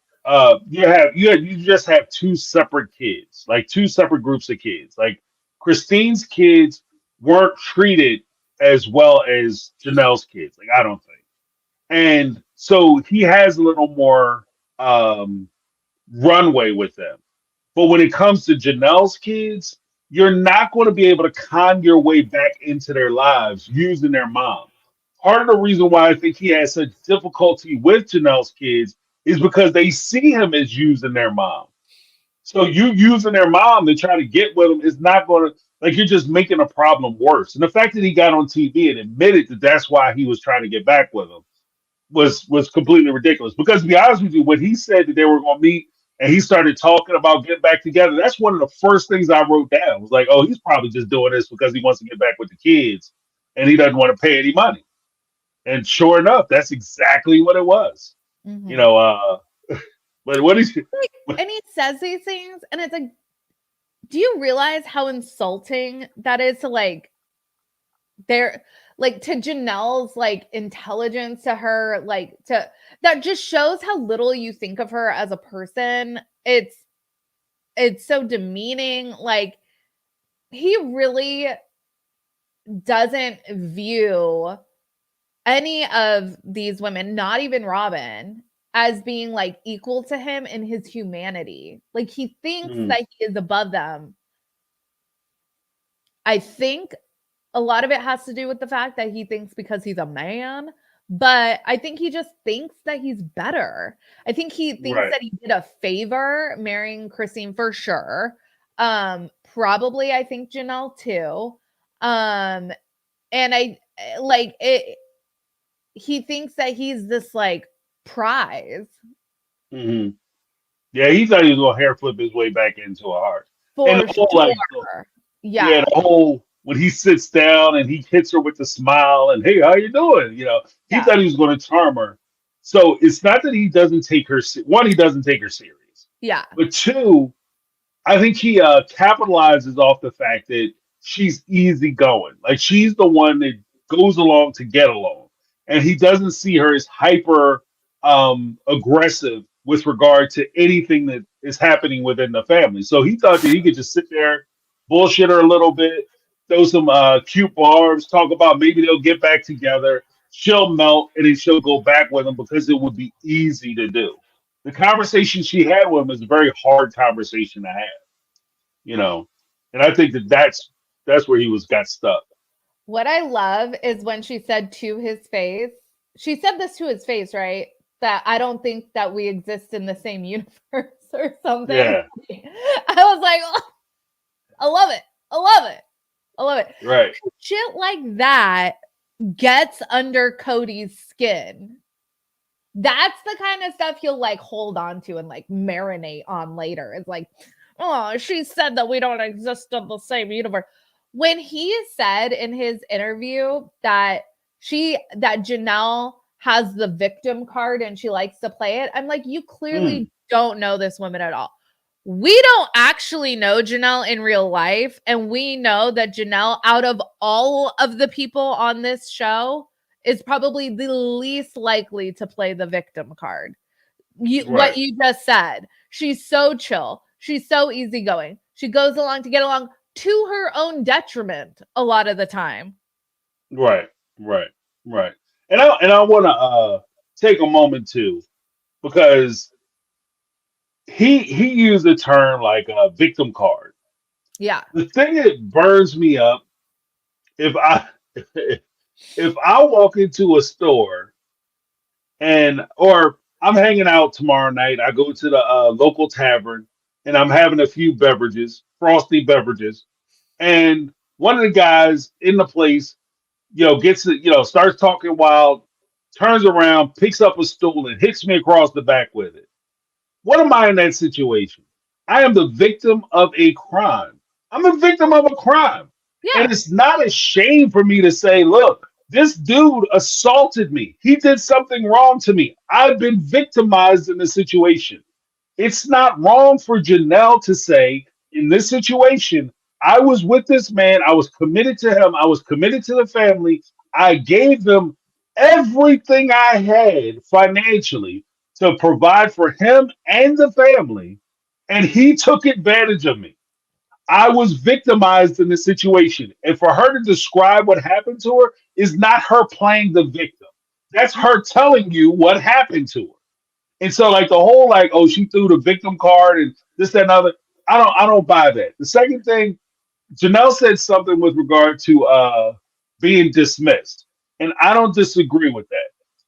you just have two separate kids, like two separate groups of kids. Like Christine's kids weren't treated as well as Janelle's kids. Like I don't think. And so he has a little more um, runway with them. But when it comes to Janelle's kids, you're not going to be able to con your way back into their lives using their mom. Part of the reason why I think he has such difficulty with Janelle's kids is because they see him as using their mom. So you using their mom to try to get with them is not going to, like, you're just making a problem worse. And the fact that he got on TV and admitted that that's why he was trying to get back with him was completely ridiculous. Because to be honest with you, when he said that they were going to meet and he started talking about getting back together, that's one of the first things I wrote down. It was like, oh, he's probably just doing this because he wants to get back with the kids and he doesn't want to pay any money. And sure enough, that's exactly what it was. You mm-hmm. know, but what is And he says these things, and it's like, do you realize how insulting that is to like their like to Janelle's like intelligence, to her, like to that just shows how little you think of her as a person. It's so demeaning. Like, he really doesn't view any of these women, not even Robin, as being like equal to him in his humanity. Like, he thinks mm, that he is above them. I think a lot of it has to do with the fact that he thinks because he's a man, but I think he just thinks that he's better. I think he thinks right? that he did a favor marrying Christine for sure. Probably I think Janelle too. And I like it, he thinks that he's this like prize Hmm. Yeah, he thought he was going to hair flip his way back into a heart. And for the whole like sure. yeah, Yeah. the whole when he sits down and he hits her with a smile and hey, how you doing? He Yeah. thought he was going to charm her. So it's not that he doesn't take her. One, he doesn't take her serious, Yeah. but two, I think he capitalizes off the fact that she's easygoing. Like she's the one that goes along to get along, and he doesn't see her as hyper aggressive with regard to anything that is happening within the family. So he thought that he could just sit there, bullshit her a little bit, throw some cute barbs, talk about maybe they'll get back together. She'll melt, and then she'll go back with him because it would be easy to do. The conversation she had with him is a very hard conversation to have, you know. And I think that that's where he was got stuck. What I love is when she said to his face, she said this to his face, right? That I don't think that we exist in the same universe or something. Yeah, I was like, oh, I love it. I love it. I love it. right, Shit like that gets under Kody's skin. That's the kind of stuff he'll like hold on to and like marinate on later. It's like, oh, she said that we don't exist in the same universe. When he said in his interview that Janelle has the victim card and she likes to play it, I'm like, you mm, clearly don't know this woman at all. We don't actually know Janelle in real life. And we know that Janelle, out of all of the people on this show, is probably the least likely to play the victim card. What right, you just said. She's so chill. She's so easygoing. She goes along to get along to her own detriment a lot of the time. right, right, right. And I want to take a moment too because he used the term like a victim card. Yeah. The thing that burns me up if I if I walk into a store and or I'm hanging out tomorrow night, I go to the local tavern and I'm having a few beverages, frosty beverages, and one of the guys in the place, gets it, starts talking wild, turns around, picks up a stool and hits me across the back with it. What am I in that situation? I am the victim of a crime. I'm a victim of a crime. And Yeah. it's not a shame for me to say, look, this dude assaulted me. He did something wrong to me. I've been victimized in the situation. It's not wrong for Janelle to say, in this situation, I was with this man. I was committed to him. I was committed to the family. I gave them everything I had financially to provide for him and the family, and he took advantage of me. I was victimized in this situation. And for her to describe what happened to her is not her playing the victim. That's her telling you what happened to her. And so like the whole like, oh, she threw the victim card and this, that, and other. I don't buy that. The second thing, Janelle said something with regard to being dismissed. And I don't disagree with that.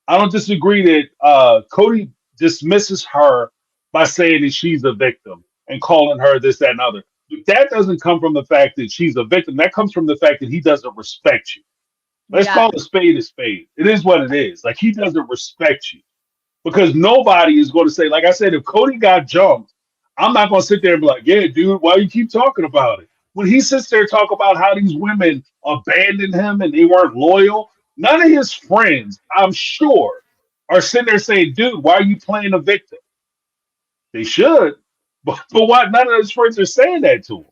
I don't disagree that Kody dismisses her by saying that she's a victim and calling her this, that, and other. But that doesn't come from the fact that she's a victim. That comes from the fact that he doesn't respect you. Let's Yeah. call a spade a spade. It is what it is. Like he doesn't respect you because nobody is going to say, like I said, if Kody got jumped, I'm not going to sit there and be like, yeah, dude, why you keep talking about it? When he sits there and talk about how these women abandoned him and they weren't loyal, none of his friends, I'm sure, are sitting there saying, dude, why are you playing a victim? They should, but why none of his friends are saying that to him?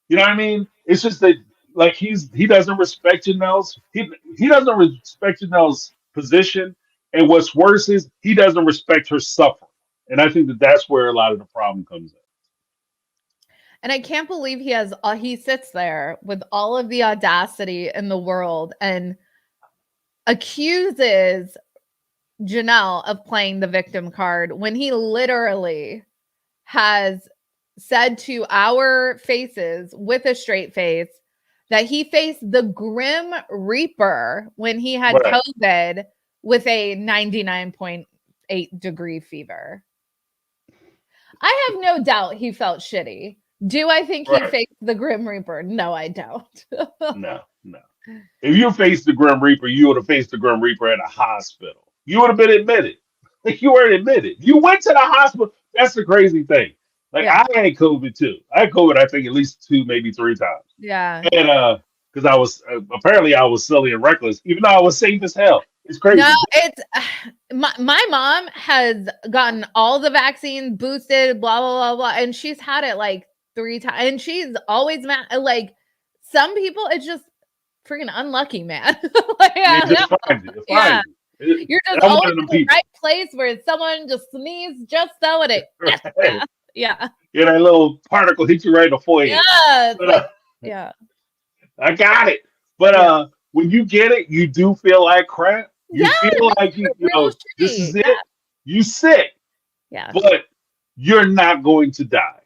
You know what I mean? It's just that like he doesn't respect Janelle's he doesn't respect Janelle's position, and what's worse is he doesn't respect her suffering, and I think that that's where a lot of the problem comes in. And I can't believe he sits there with all of the audacity in the world and accuses Janelle of playing the victim card when he literally has said to our faces with a straight face that he faced the Grim Reaper when he had Right, COVID with a 99.8-degree fever. I have no doubt he felt shitty. Do I think he right. faced the Grim Reaper? No, I don't. No, no. If you faced the Grim Reaper, you would have faced the Grim Reaper at a hospital. You would have been admitted. Like you weren't admitted. You went to the hospital. That's the crazy thing. Like Yeah. I had COVID too. I had COVID, I think at least two, maybe three times. Yeah. And because I was apparently I was silly and reckless, even though I was safe as hell. It's No, crazy. it's my mom has gotten all the vaccines, boosted, blah blah blah blah, and she's had it like 3 times, and she's always mad. Like some people, it's just freaking unlucky, man. Like, Yeah, I it don't just know. finds you. It Yeah, finds you. you're And just I'm always one of them in the people. right place where someone just sneezed just so and it. Yes, Right? yeah, Yeah, that little particle hit you right in the forehead. yeah. It's But like, yeah, I got it. But yeah, when you get it, you do feel like crap. yeah. You It feel makes like you you real know this shitty. is it. You sick, Yeah, but you're not going to die.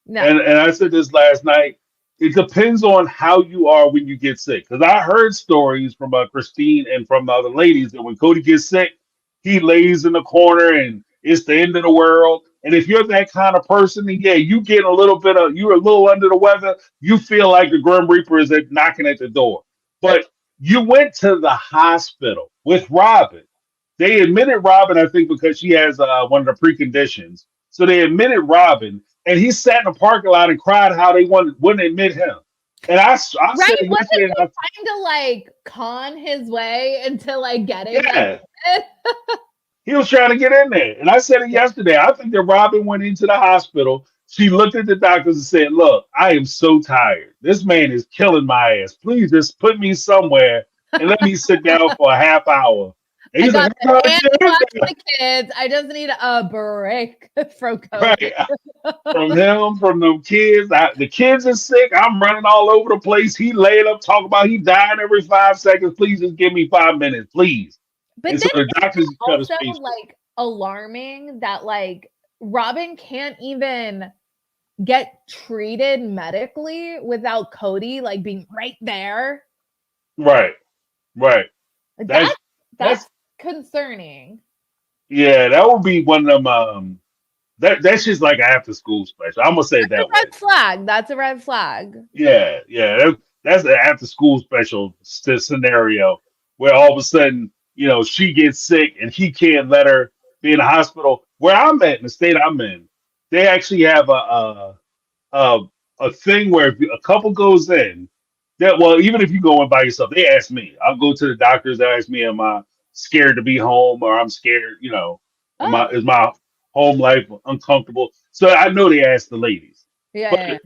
no, And I said this last night. It depends on how you are when you get sick. Because I heard stories from Christine and from other ladies that when Kody gets sick, he lays in the corner and it's the end of the world. And if you're that kind of person, then yeah, you get a little bit of you're a little under the weather. You feel like the Grim Reaper is knocking at the door. But you went to the hospital with Robin. They admitted Robin, I think, because she has one of the preconditions. So they admitted Robin, and he sat in the parking lot and cried how they wouldn't admit him. And I right? said Wasn't yesterday, he trying to like con his way into like getting yeah, admitted? he was trying to get in there. And I said it yesterday. I think that Robin went into the hospital. She looked at the doctors and said, look, I am so tired. This man is killing my ass. Please just put me somewhere and let me sit down for a half hour. And I he's like, got I'm trying the to hands get in watch there. the kids. I just need a break from COVID. Right. From him, from them kids. The kids are sick. I'm running all over the place. He laid up talking about he dying every 5 seconds. Please just give me 5 minutes, please. But And so then the isn't doctors it cut his also face short. like alarming that like Robin can't even get treated medically without Kody like being right there? Right, right. Like, That's that's that's concerning. yeah, that would be one of them that's just like an after school special. I'm gonna say it That's a that way. red flag. That's a red flag. Yeah, yeah. That's an after school special scenario where all of a sudden, she gets sick and he can't let her be in the hospital. Where I'm at in the state I'm in, they actually have a a thing where if a couple goes in, that well, even if you go in by yourself, they ask me. I'll go to the doctors. They ask me, "Am I scared to be home, or I'm scared? You know, am I Oh, is my home life uncomfortable?" So I know they ask the ladies, yeah, but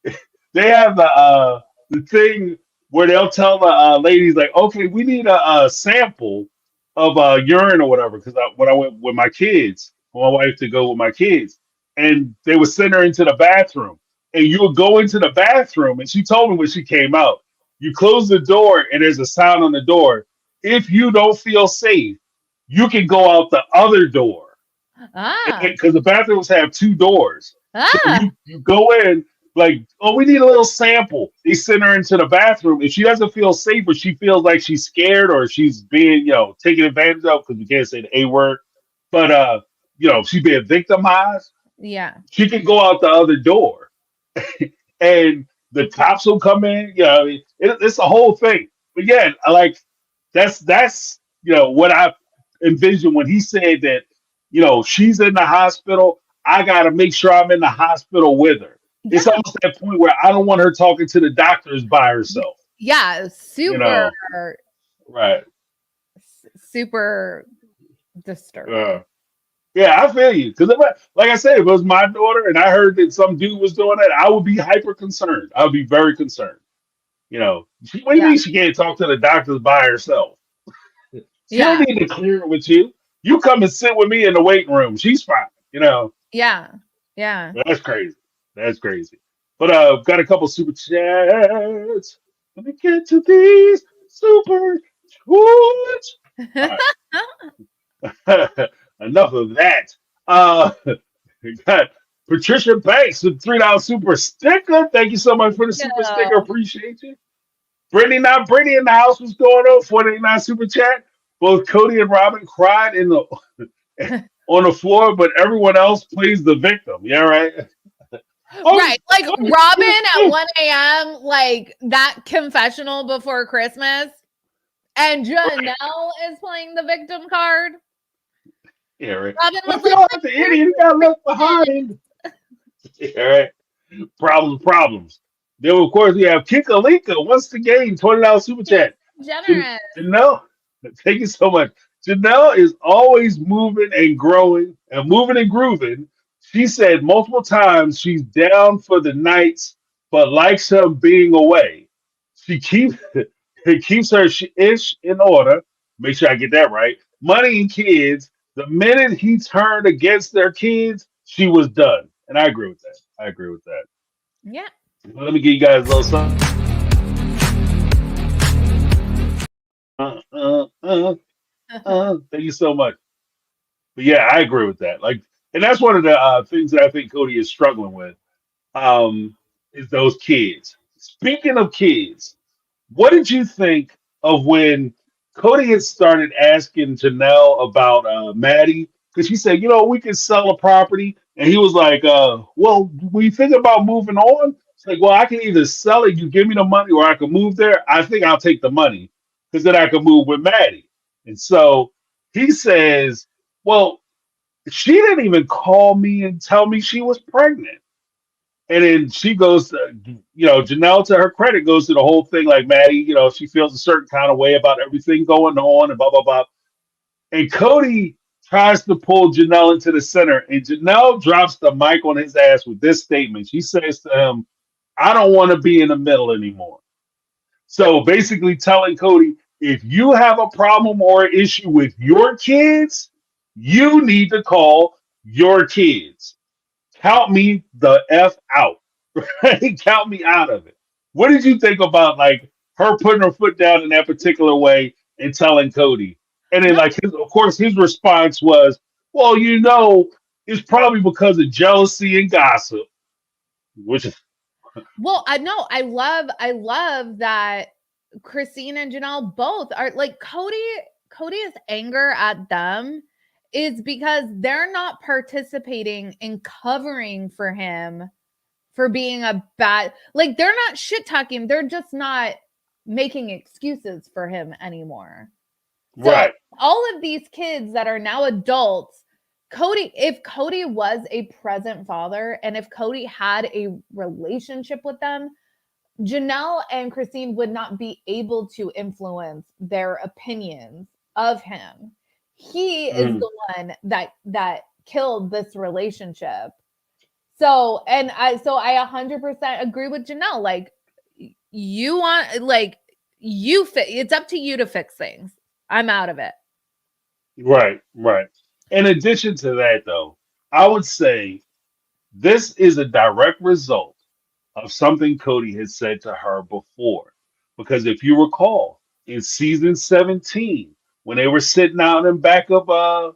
yeah, they have the thing where they'll tell the ladies like, okay, we need a sample of urine or whatever. Because when I went with my kids, my wife to go with my kids, and they would send her into the bathroom, and you would go into the bathroom, and she told me when she came out, you close the door, and there's a sign on the door. If you don't feel safe, you can go out the other door ah, because the bathrooms have two doors. So ah, you go in like, oh, we need a little sample. They send her into the bathroom. If she doesn't feel safe, or she feels like she's scared, or she's being, taken advantage of, because we can't say the A word, but if she's being victimized, yeah, she can go out the other door, and the cops will come in. It's a whole thing. But yeah, I like that's what I envisioned when he said that. She's in the hospital. I got to make sure I'm in the hospital with her. It's yeah, almost that point where I don't want her talking to the doctors by herself. yeah. You Super, know, right? super disturbing. Uh, yeah, I feel you. Because like I said, if it was my daughter and I heard that some dude was doing that, I would be hyper concerned. I would be very concerned. What do you Yeah, mean she can't talk to the doctors by herself? She don't yeah, need to clear it with you. You come and sit with me in the waiting room. She's fine. yeah, yeah. That's crazy. That's crazy. But got a couple super chats. Let me get to these super chats. All right. Enough of that. We got Patricia Banks with $3 super sticker. Thank you so much for the super sticker. No. Appreciate you. Brittany, not Brittany in the house. What's going on? 489 super chat. Both Kody and Robin cried on the floor, but everyone else plays the victim. Yeah, right. Right. Like Robin at 1 a.m., like that confessional before Christmas, and Right. Janelle is playing the victim card. Yeah, right. Robin What was if like, y'all my have the idiot who got parents left behind? Yeah, right. Problems. Then of course we have Kikalika once again, $20 super are chat. generous. Janelle, thank you so much. Janelle is always moving and growing and moving and grooving. She said multiple times she's down for the nights, but likes him being away. She keeps it keeps her ish in order. Make sure I get that right. Money and kids. The minute he turned against their kids, she was done. And I agree with that. I agree with that. Yeah. Well, let me give you guys a little something. Uh, uh, uh, Thank you so much. But yeah, I agree with that. Like, and that's one of the things that I think Cody is struggling with. Um, is those kids. Speaking of kids, what did you think of when Cody had started asking Janelle about Maddie? Because she said, we can sell a property. And he was like, well, when you think about moving on, it's like, well, I can either sell it, you give me the money, or I can move there. I think I'll take the money because then I can move with Maddie. And so he says, well, she didn't even call me and tell me she was pregnant. And then she goes, Janelle, to her credit, goes to the whole thing like Maddie, she feels a certain kind of way about everything going on and blah, blah, blah. And Cody tries to pull Janelle into the center, and Janelle drops the mic on his ass with this statement. She says to him, I don't want to be in the middle anymore. So basically telling Cody, if you have a problem or an issue with your kids, you need to call your kids. Count me the F out. Count me out of it. What did you think about like her putting her foot down in that particular way and telling Cody? And then No, like of course his response was, well, it's probably because of jealousy and gossip, which is well, I love that Christine and Janelle both are like Cody's anger at them is because they're not participating in covering for him for being a bad, like they're not shit talking, they're just not making excuses for him anymore. So right. all of these kids that are now adults Kody, if Kody was a present father and if Kody had a relationship with them, Janelle and Christine would not be able to influence their opinions of him. He is Mm, the one that killed this relationship. So I 100% agree with Janelle. Like, you want, like, it's up to you to fix things. I'm out of it. right, right. In addition to that, though, I would say this is a direct result of something Cody had said to her before. Because if you recall, in season 17, when they were sitting out in back of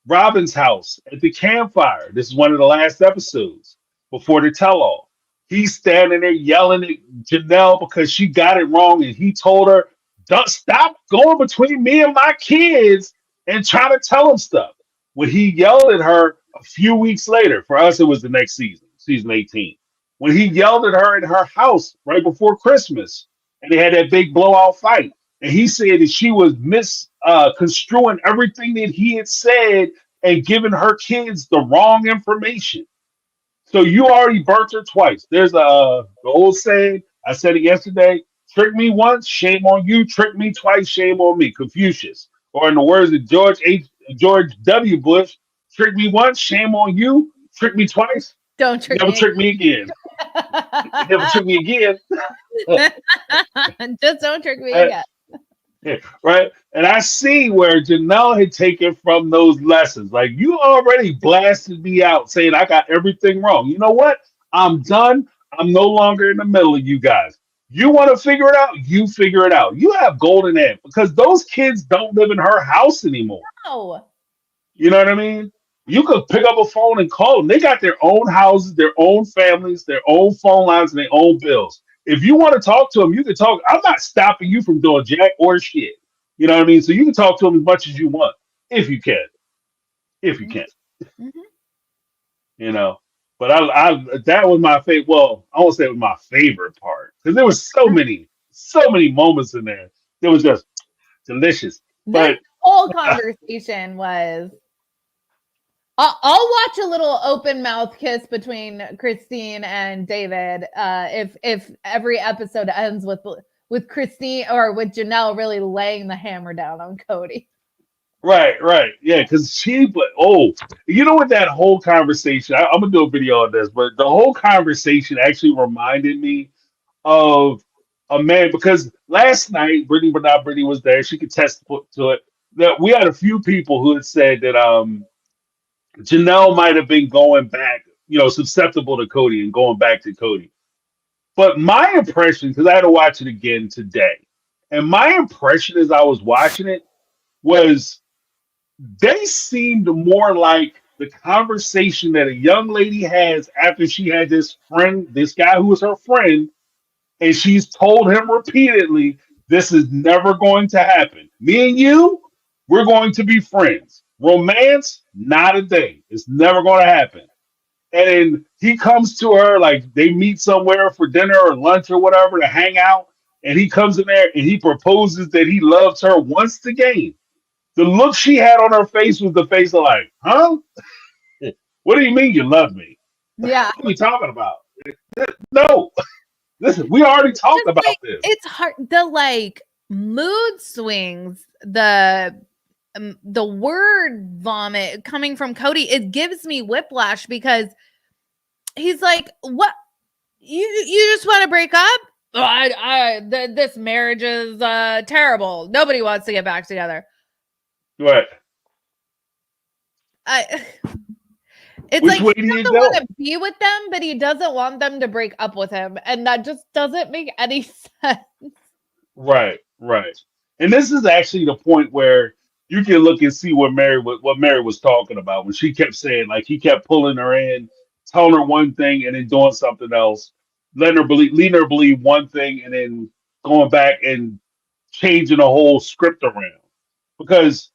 Robin's house at the campfire, this is one of the last episodes before the tell all. He's standing there yelling at Janelle because she got it wrong, and he told her, "Don't stop going between me and my kids and trying to tell them stuff." When he yelled at her a few weeks later, for us, it was the next season, season 18 when he yelled at her in her house right before Christmas, and they had that big blowout fight. And he said that she was misconstruing everything that he had said and giving her kids the wrong information. So you already burnt her twice. There's the old saying. I said it yesterday. Trick me once, shame on you. Trick me twice, shame on me. Confucius, or in the words of George W. Bush, trick me once, shame on you. Trick me twice, Don't trick never me trick me again. Never trick me again. again. Just don't trick me Uh, again. right? And I see where Janelle had taken from those lessons. Like, you already blasted me out saying I got everything wrong. You know what? I'm done. I'm no longer in the middle of you guys. You want to figure it out? You figure it out. You have golden ant because those kids don't live in her house anymore. No. You know what I mean? You could pick up a phone and call them. They got their own houses, their own families, their own phone lines, and their own bills. If you want to talk to them, you can talk. I'm not stopping you from doing jack or shit. You know what I mean? So you can talk to them as much as you want, if you can, if you can. Mhm. You know. But I that was my favorite. Well, I won't say it was my favorite part because there was so many moments in there. It was just delicious. This But whole conversation was. I'll watch a little open mouth kiss between Christine and David if every episode ends with Christine or with Janelle really laying the hammer down on Kody. right, right. Yeah, because but you know what, that whole conversation, I'm gonna do a video on this, but the whole conversation actually reminded me of a man because last night, Brittany, but not Brittany was there. She could to it. That we had a few people who had said that Janelle might have been going back, susceptible to Cody and going back to Cody. But my impression, because I had to watch it again today, and my impression as I was watching it was they seemed more like the conversation that a young lady has after she had this guy who was her friend, and she's told him repeatedly, this is never going to happen. Me and you, we're going to be friends. Romance, not a thing. It's never going to happen. And then he comes to her, like they meet somewhere for dinner or lunch or whatever to hang out. And he comes in there and he proposes that he loves her once again. The look she had on her face was the face of like, huh? What do you mean you love me? Yeah. What are we talking about? No, listen, we already talked Just about like this. it's hard the like mood swings, the word vomit coming from Kody, it gives me whiplash because he's like, "What? You just want to break up? Oh, this marriage is terrible. Nobody wants to get back together." Right. I It's Which like way he do you doesn't want go? to be with them, but he doesn't want them to break up with him, and that just doesn't make any sense. Right, right. And this is actually the point where you can look and see what Mary was talking about when she kept saying, like, he kept pulling her in, telling her one thing and then doing something else, leading her to believe one thing and then going back and changing the whole script around. Because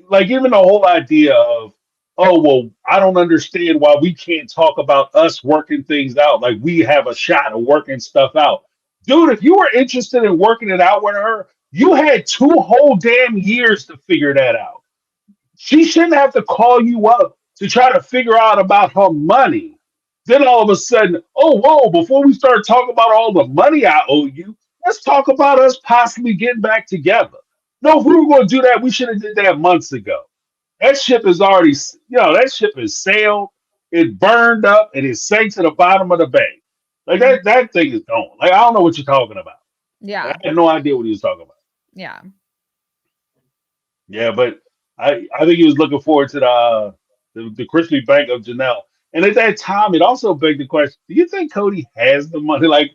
like, even the whole idea of, oh well, I don't understand why we can't talk about us working things out, like we have a shot of working stuff out. Dude, if you were interested in working it out with her, you had 2 whole damn years to figure that out. She shouldn't have to call you up to try to figure out about her money. Then all of a sudden, oh, whoa, before we start talking about all the money I owe you, let's talk about us possibly getting back together. No, if we were going to do that, we should have did that months ago. That ship is already, that ship is sailed, it burned up, and it sank to the bottom of the bay. Like Mhm. that thing is gone. Like I don't know what you're talking about. Like, Yeah. I had no idea what he was talking about. Yeah. Yeah, but I think he was looking forward to the crispy bank of Janelle. And at that time, it also begged the question: do you think Kody has the money? Like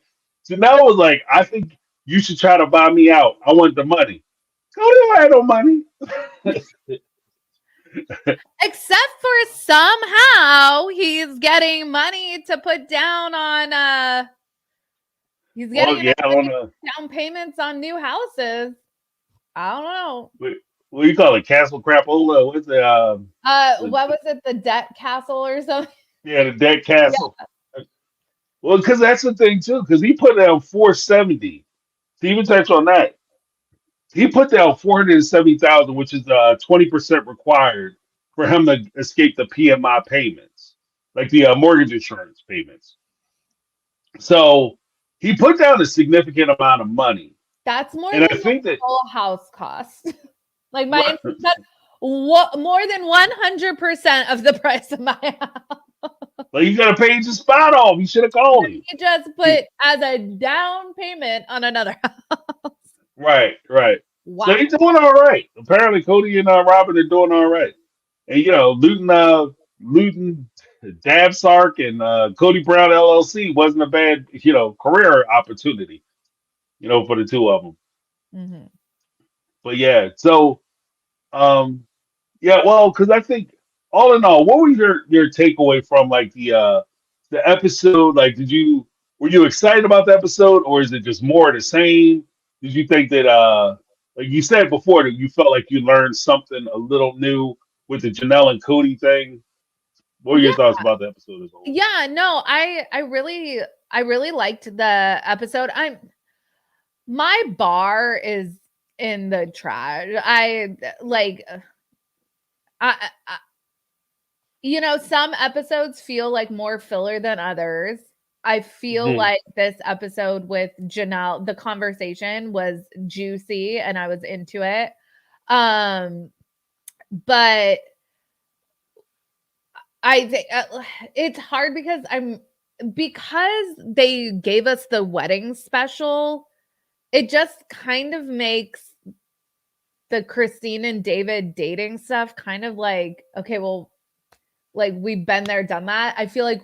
Janelle was like, I think you should try to buy me out. I want the money. Cody don't have no money. Except for somehow he's getting money to put down on he's Well, getting yeah, enough I don't money know. down payments on new houses. I don't know. What do you call it? Castle Crapola? What's it? What was it? The debt castle or something? Yeah, the dead Yeah. castle. Well, because that's the thing too. Because he put down 470. To even touch on that, he put down 470,000, which is 20% required for him to escape the PMI payments, like the mortgage insurance payments. So he put down a significant amount of money, That's more and than I my think that whole house cost. Like right, that's what more than 100% of the price of my house. like you got to pay his spot off. You should have called him. He just put as a down payment on another house. Right, right. So Wow. he's doing all right. Apparently, Cody and Robin are doing all right. And Luton, Dabsark, and Cody Brown LLC wasn't a bad career opportunity for the two of them. Mhm. But yeah, so um, yeah, well, because I think all in all, what was your takeaway from like the episode? Like, were you excited about the episode, or is it just more of the same? Did you think that like you said before that you felt like you learned something a little new with the Janelle and Cody thing? What were Yeah, your thoughts about the episode as a whole? yeah, no, I really liked the episode. My bar is in the trash. I like I some episodes feel like more filler than others. I feel Hmm. like this episode with Janelle, the conversation was juicy and I was into it. Um, but I think it's hard because they gave us the wedding special. It just kind of makes the Christine and David dating stuff kind of like, okay, well, like we've been there, done that. I feel like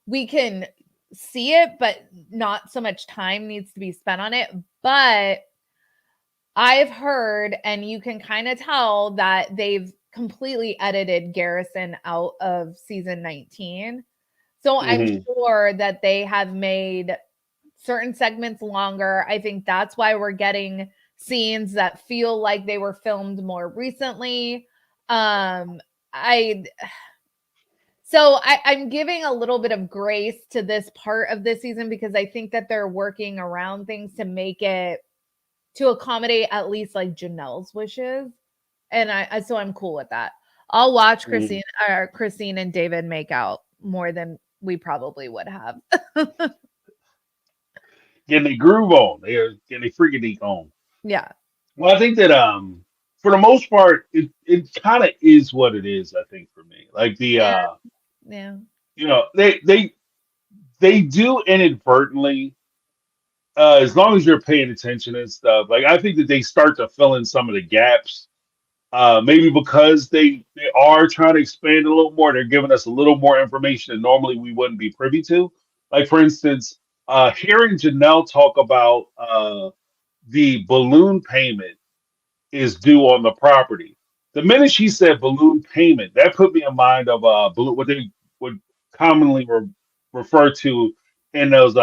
we can see it, but not so much time needs to be spent on it. But I've heard, and you can kind of tell that they've completely edited Garrison out of season 19. So I'm Hmm. sure that they have made certain segments longer. I think that's why we're getting scenes that feel like they were filmed more recently. I I'm giving a little bit of grace to this part of this season because I think that they're working around things to make it to accommodate at least like Janelle's wishes. And so I'm cool with that. I'll watch Hmm. Christine and David make out more than we probably would have. Getting their groove on, they're getting their freaking deep on. Yeah. Well, I think that for the most part, it kind of is what it is. I think for me, like the Yeah. Yeah. they do inadvertently, as long as you're paying attention and stuff. Like I think that they start to fill in some of the gaps. Maybe because they are trying to expand a little more, they're giving us a little more information that normally we wouldn't be privy to. Like for instance, hearing Janelle talk about the balloon payment is due on the property. The minute she said balloon payment, that put me in mind of balloon, what they would commonly refer to in those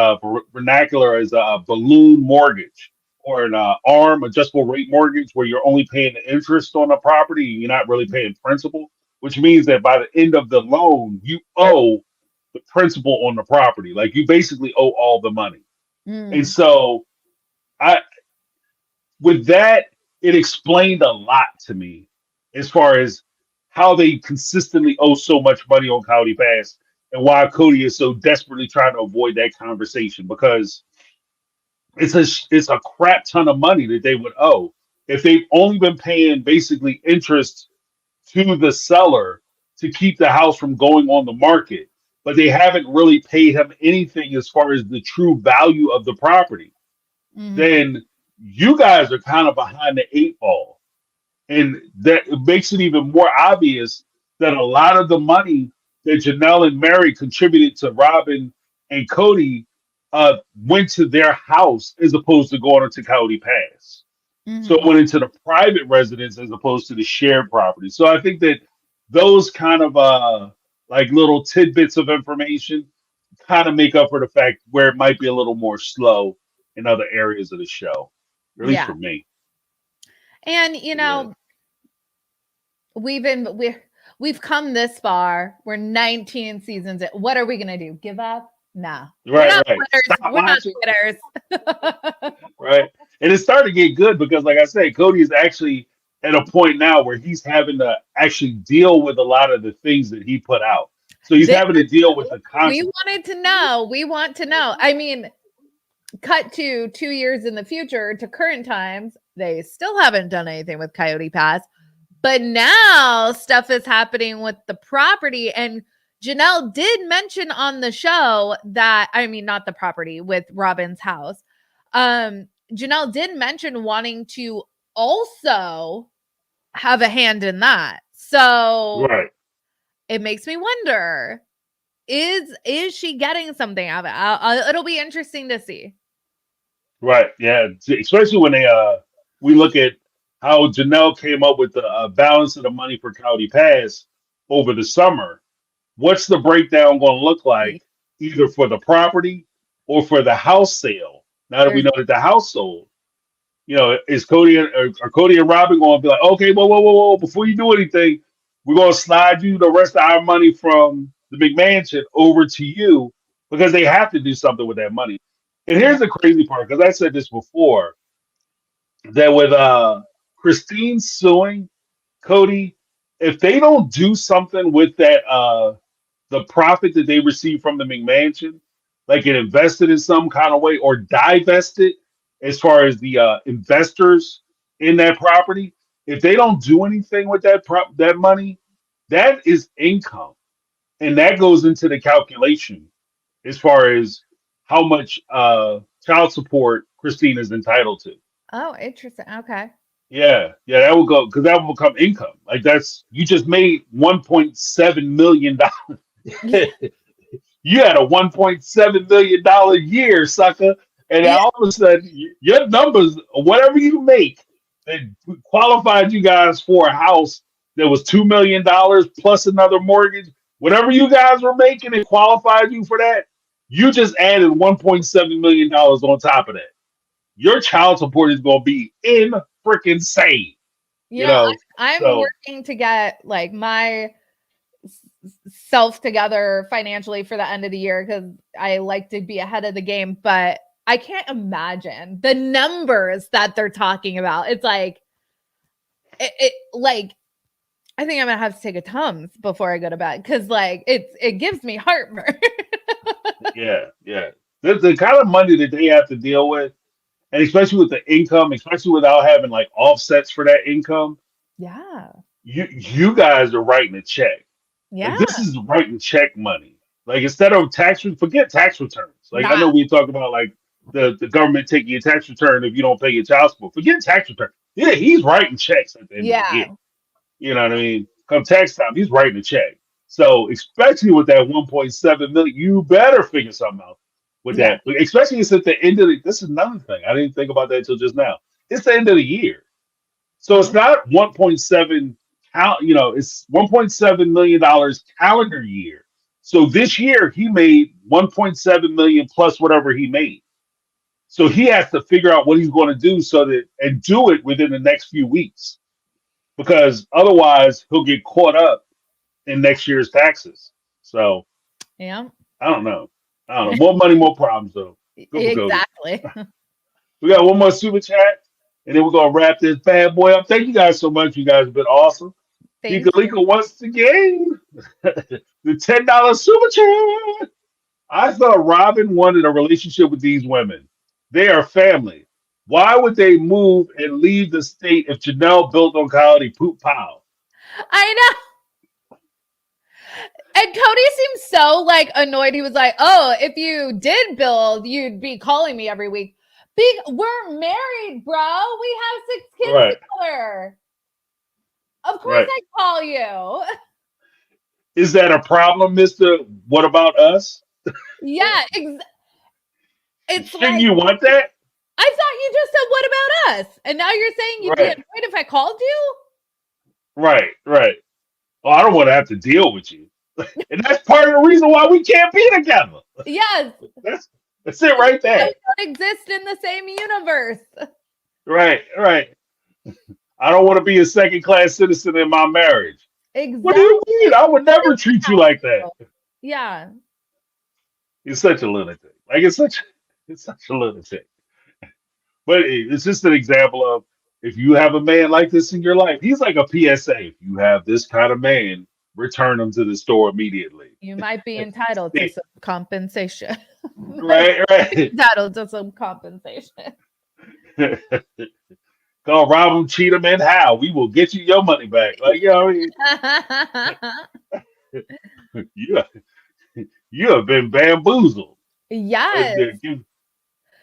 vernacular as a balloon mortgage or an arm adjustable rate mortgage, where you're only paying the interest on the property and you're not really paying principal, which means that by the end of the loan, you owe the principal on the property. Like you basically owe all the money. And Mm. so I with that, it explained a lot to me as far as how they consistently owe so much money on County Pass and why Kody is so desperately trying to avoid that conversation because it's a crap ton of money that they would owe if they've only been paying basically interest to the seller to keep the house from going on the market, but they haven't really paid him anything as far as the true value of the property. Mhm. Then you guys are kind of behind the eight ball, and that it makes it even more obvious that a lot of the money that Janelle and Mary contributed to Robin and Kody went to their house as opposed to going into County Pass. So it Mhm. went into the private residence as opposed to the shared property. So I think that those kind of like little tidbits of information kind of make up for the fact where it might be a little more slow in other areas of the show, at least Yeah. for me. And Yeah. we've been we've come this far. We're 19 seasons in. What are we gonna do? Give up? Nah. We're Right, not right. quitters. Stop We're not watching. quitters. Right. And it's starting to get good because, like I said, Cody is actually at a point now where he's having to actually deal with a lot of the things that he put out. So he's This having to deal with the we consequences. wanted to know. We want to know. I mean, cut to 2 years in the future to current times, they still haven't done anything with Coyote Pass. But now stuff is happening with the property. And Janelle did mention on the show that, I mean, not the property with Robin's house. Janelle did mention wanting to also have a hand in that. So Right. it makes me wonder, is she getting something out of it? It'll be interesting to see. Right. Yeah. Especially when we look at how Janelle came up with the balance of the money for County Pass over the summer. What's the breakdown going to look like either for the property or for the house sale? Now that we There's know that the house sold, is Cody are Cody and Robin going to be like, okay, whoa, whoa, whoa, whoa, before you do anything, we're going to slide you the rest of our money from the McMansion over to you because they have to do something with that money. And yeah. here's the crazy part, because I said this before, that with Christine suing Cody, if they don't do something with that the profit that they receive from the McMansion, like it invested in some kind of way or divested as far as the investors in that property, if they don't do anything with that money, that is income, and that goes into the calculation as far as how much child support Christine is entitled to. Oh, interesting. Okay. Yeah, yeah, that will go because that will become income. Like that's you just made $1.7 million. Yeah. You had a $1.7 million year, sucker, and Yeah. all of a sudden your numbers, whatever you make, that qualified you guys for a house that was $2 million plus another mortgage. Whatever you guys were making, it qualified you for that. You just added $1.7 million on top of that. Your child support is going to be in freaking insane, You you know, know. I'm So working to get like my self together financially for the end of the year because I like to be ahead of the game, but I can't imagine the numbers that they're talking about. It's like it like I think I'm gonna have to take a Tums before I go to bed because like it gives me heartburn. yeah, yeah, the kind of money that they have to deal with, and especially with the income, especially without having like offsets for that income, Yeah. you guys are writing a check. Like Yeah. this is writing check money. Like instead of forget tax returns. Like I Nah. know we talk about like the government taking your tax return if you don't pay your child support. Forget tax return. Yeah, he's writing checks at the end of the year. Yeah. You know what I mean? Come tax time, he's writing a check. So especially with that 1.7 million, you better figure something out with Yeah. that. Especially it's at the end of the. This is another thing I didn't think about that until just now. It's the end of the year, so it's Yeah. not 1.7. It's $1.7 million calendar year. So this year he made 1.7 million plus whatever he made. So he has to figure out what he's going to do so that and do it within the next few weeks because otherwise he'll get caught up in next year's taxes. So Yeah. I don't know. I don't know. More money, more problems though. Good for Cody. Exactly. We got one more super chat, and then we're gonna wrap this bad boy up. Thank you guys so much. You guys have been awesome. Thank you. Gigalika wants to game the $10 super chat. I thought Robin wanted a relationship with these women. They are family. Why would they move and leave the state if Janelle built on Coyote poop pow? I know. And Kody seems so like annoyed. He was like, "Oh, if you did build, you'd be calling me every week. We're married, bro. We have 6 kids Right, together. Of course right. I call you." Is that a problem, Mister? What about us? Yeah, it's Shouldn't like you want that? I thought you just said, "What about us?" And now you're saying you'd be Right, annoyed if I called you? right, right. Oh, I don't want to have to deal with you. And that's part of the reason why we can't be together. Yes, That's that's it right we there. don't exist in the same universe. Right, right. I don't want to be a second class citizen in my marriage. What do Exactly. you mean? I would never treat you like that. Yeah. You're such a lunatic. Like it's such a lunatic. But it's just an example of if you have a man like this in your life, he's like a PSA. If you have this kind of man, return him to the store immediately. You might be entitled to some compensation. Right, right. Entitled to some compensation. Go rob him, cheat him, and how we will get you your money back. Like you, you have been bamboozled. Yes,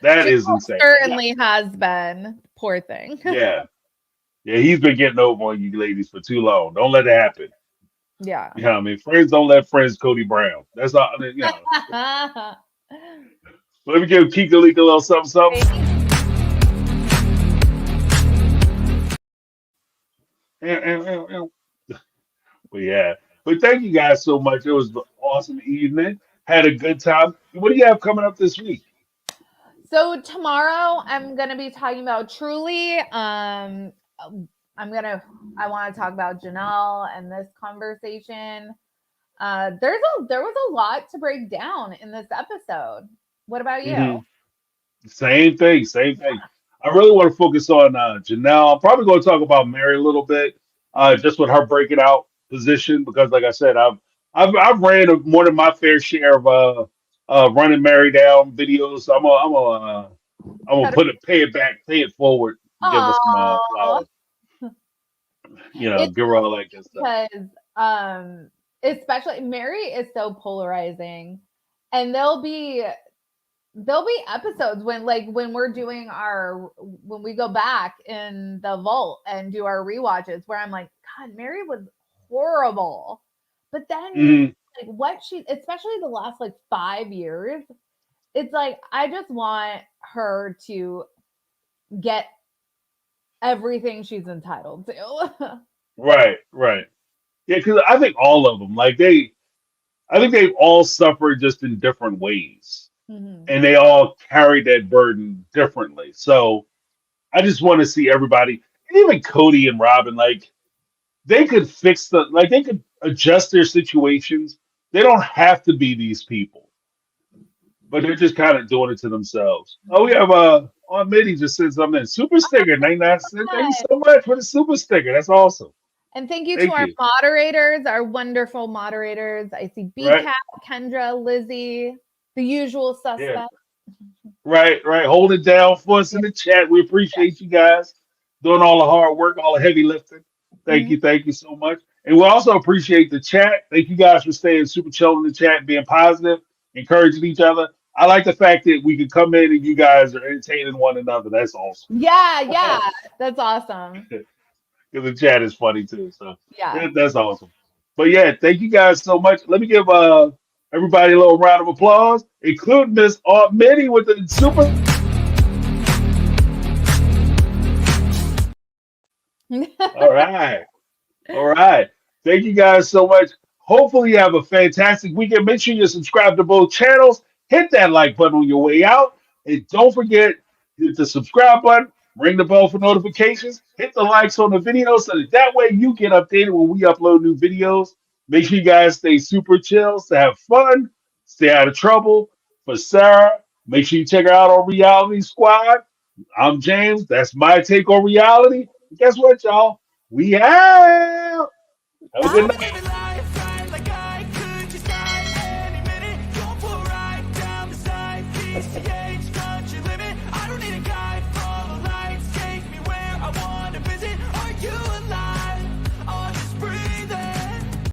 That is Joe insane. certainly has been. Poor thing. Yeah, yeah, he's been getting over on you ladies for too long. Don't let it happen. Yeah. You know what I mean? Friends don't let friends Cody Brown. That's all. I mean, Let me give Kika Leak a little something, something. But yeah. But thank you guys so much. It was an awesome evening. Had a good time. What do you have coming up this week? So tomorrow I'm gonna be talking about Truly. I want to talk about Janelle and this conversation. There was a lot to break down in this episode. What about you? Hmm. Same thing, same thing. I really want to focus on Janelle. I'm probably going to talk about Mary a little bit, just with her breaking out position because, like I said, I've ran more than my fair share of running Mary down videos. So I'm gonna pay it back, pay it forward, and give her some Oh, flowers. it's Give her all that good stuff. because especially Mary is so polarizing, and there'll be episodes when we're doing when we go back in the vault and do our rewatches where I'm like, God, Mary was horrible. But then Hmm. like what she especially the last like 5 years, it's like I just want her to get everything she's entitled to. Right, right. Yeah, because I think all of them, I think they've all suffered just in different ways, Mhm. and they all carry that burden differently. So I just want to see everybody, and even Cody and Robin, like they could they could adjust their situations. They don't have to be these people, but they're just kind of doing it to themselves. Oh, we have on Mitty just said something. Super sticker, 99 cents. Thank you so much for the super sticker. That's awesome. And thank you to Thank our you. moderators, our wonderful moderators. I see Right? BCAT, Kendra, Lizzie, the usual Yeah. suspects. Right, right. Hold it down for us Yeah. in the chat. We appreciate you guys doing all the hard work, all the heavy lifting. Mhm. Thank you so much. And we also appreciate the chat. Thank you guys for staying super chill in the chat, being positive, encouraging each other. I like the fact that we can come in and you guys are entertaining one another. That's awesome. Yeah, yeah. That's awesome. Because the chat is funny too. So Yeah. that's awesome. But yeah, thank you guys so much. Let me give everybody a little round of applause, including Miss Aunt Minnie with the super. All right. All right. Thank you guys so much. Hopefully, you have a fantastic weekend. Make sure you subscribe to both channels. Hit that like button on your way out. And don't forget, hit the subscribe button, ring the bell for notifications, hit the likes on the video so that way you get updated when we upload new videos. Make sure you guys stay super chill, to have fun, stay out of trouble. For Sarah, make sure you check her out on Reality Squad. I'm James. That's my take on reality. And guess what, y'all? We out. Have a good night.